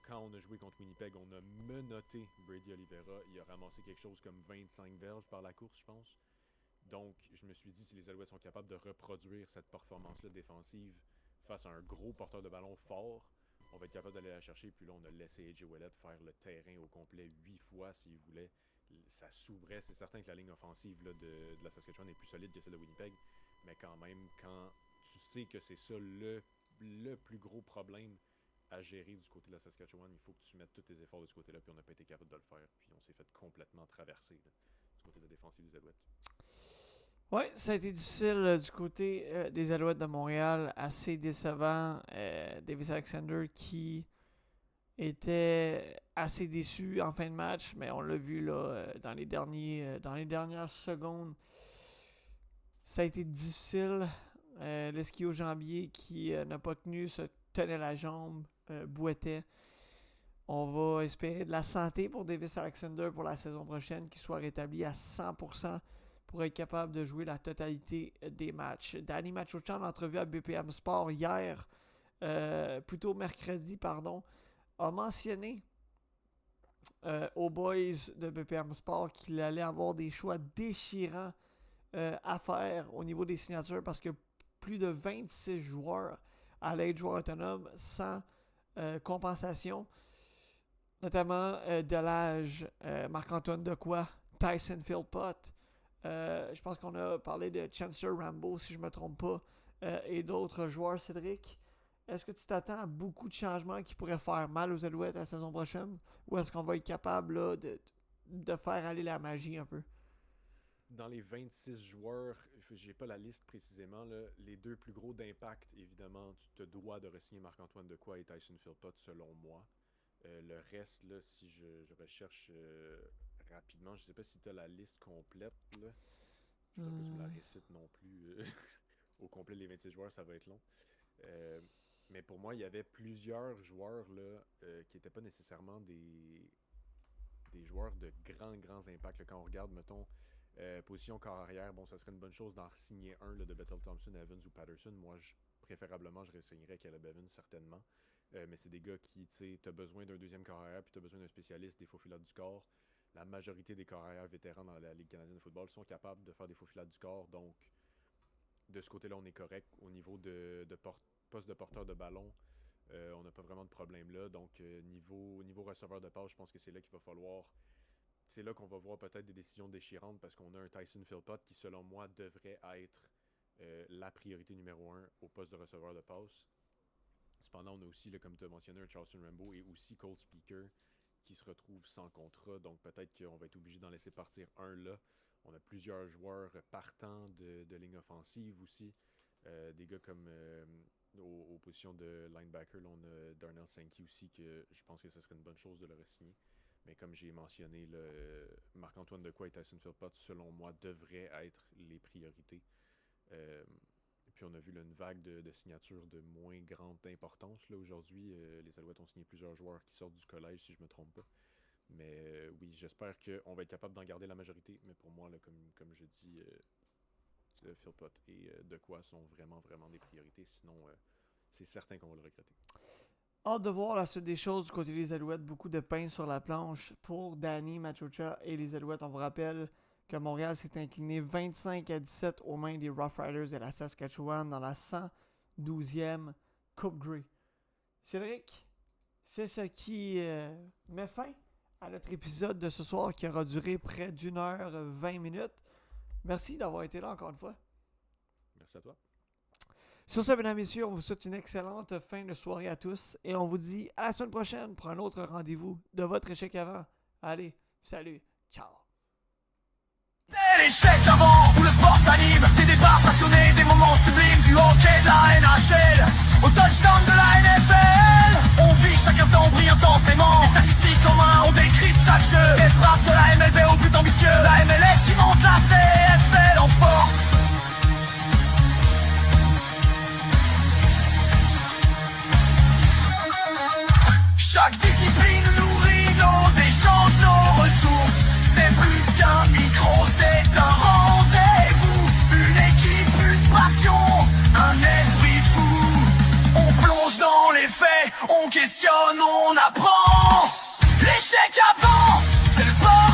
Quand on a joué contre Winnipeg, on a menotté Brady Oliveira. Il a ramassé quelque chose comme 25 verges par la course, je pense. Donc, je me suis dit, si les Alouettes sont capables de reproduire cette performance-là défensive face à un gros porteur de ballon fort, on va être capable d'aller la chercher. Puis là, on a laissé AJ Ouellet faire le terrain au complet 8 fois s'il voulait. Ça s'ouvrait. C'est certain que la ligne offensive là, de la Saskatchewan est plus solide que celle de Winnipeg. Mais quand même, quand tu sais que c'est ça le plus gros problème à gérer du côté de la Saskatchewan, il faut que tu mettes tous tes efforts de ce côté-là. Puis on n'a pas été capable de le faire. Puis on s'est fait complètement traverser là, du côté de la défensive des Alouettes. Ouais, ça a été difficile du côté des Alouettes de Montréal, assez décevant. Davis Alexander qui était assez déçu en fin de match, mais on l'a vu là dans les dernières secondes. Ça a été difficile. L'esquio-jambier qui n'a pas tenu se tenait la jambe, boitait. On va espérer de la santé pour Davis Alexander pour la saison prochaine, qu'il soit rétabli à 100%. Pour être capable de jouer la totalité des matchs. Danny Maciocia, en entrevue à BPM Sport hier, plutôt mercredi, pardon, a mentionné aux boys de BPM Sport qu'il allait avoir des choix déchirants à faire au niveau des signatures parce que plus de 26 joueurs allaient être joueurs autonomes sans compensation, notamment de l'âge Marc-Antoine Dequoy, Tyson Philpott. Je pense qu'on a parlé de Chancellor Rambo, si je ne me trompe pas, et d'autres joueurs. Cédric, est-ce que tu t'attends à beaucoup de changements qui pourraient faire mal aux Alouettes la saison prochaine? Ou est-ce qu'on va être capable là, de faire aller la magie un peu? Dans les 26 joueurs, j'ai pas la liste précisément, là, les deux plus gros d'impact, évidemment, tu te dois de re-signer Marc-Antoine Dequoy et Tyson Philpott, selon moi. Le reste, là, si je recherche rapidement, je sais pas si tu as la liste complète. Là. Je ne sais pas si tu me la récites non plus. Au complet, les 26 joueurs, ça va être long. Mais pour moi, il y avait plusieurs joueurs là, qui n'étaient pas nécessairement des joueurs de grands impacts. Là, quand on regarde, mettons, position corps arrière, bon, ça serait une bonne chose d'en signer un là, de Bethel Thompson, Evans ou Patterson. Moi, préférablement, je re-signerais Caleb Evans, certainement. Mais c'est des gars qui, tu sais, t'as besoin d'un deuxième corps arrière, puis t'as besoin d'un spécialiste des faux filades du corps. La majorité des corps arrière vétérans dans la Ligue canadienne de football sont capables de faire des faux filades du corps. Donc, de ce côté-là, on est correct. Au niveau de poste de porteur de ballon, on n'a pas vraiment de problème là. Donc, niveau receveur de passe, je pense que c'est là qu'il va falloir... C'est là qu'on va voir peut-être des décisions déchirantes parce qu'on a un Tyson Philpott qui, selon moi, devrait être la priorité numéro 1 au poste de receveur de passe. Cependant, on a aussi, là, comme tu as mentionné, un Charleston Rambo et aussi Cole Speaker qui se retrouve sans contrat. Donc peut-être qu'on va être obligé d'en laisser partir un là. On a plusieurs joueurs partants de ligne offensive aussi. Des gars comme aux positions de linebacker, là, on a Darnell Sankey aussi, que je pense que ce serait une bonne chose de le re-signer. Mais comme j'ai mentionné, là, Marc-Antoine Dequoy et Tyson Philpott, selon moi, devraient être les priorités. Puis on a vu là, une vague de signatures de moins grande importance. Là, aujourd'hui, les Alouettes ont signé plusieurs joueurs qui sortent du collège, si je ne me trompe pas. Mais oui, j'espère qu'on va être capable d'en garder la majorité. Mais pour moi, là, comme je dis, Philpott et Dequoy sont vraiment des priorités. Sinon, c'est certain qu'on va le regretter. Hâte de voir la suite des choses du côté des Alouettes. Beaucoup de pain sur la planche pour Danny Maciocia et les Alouettes. On vous rappelle que Montréal s'est incliné 25-17 aux mains des Rough Riders de la Saskatchewan dans la 112e Coupe Grey. Cédric, c'est ce qui met fin à notre épisode de ce soir qui aura duré près d'une heure 20 minutes. Merci d'avoir été là encore une fois. Merci à toi. Sur ce, mesdames et messieurs, on vous souhaite une excellente fin de soirée à tous et on vous dit à la semaine prochaine pour un autre rendez-vous de votre échec avant. Allez, salut, ciao. C'est l'échec avant où le sport s'anime. Des débats passionnés, des moments sublimes. Du hockey, de la NHL au touchdown de la NFL. On vit chaque instant, brille intensément. Les statistiques en main, on décrypte chaque jeu. Des frappes de la MLB au but ambitieux. La MLS qui monte la CFL en force. Chaque discipline nourrit nos échanges, nos ressources. C'est plus qu'un micro, c'est un rendez-vous. Une équipe, une passion, un esprit fou. On plonge dans les faits, on questionne, on apprend. L'échec avant, c'est le sport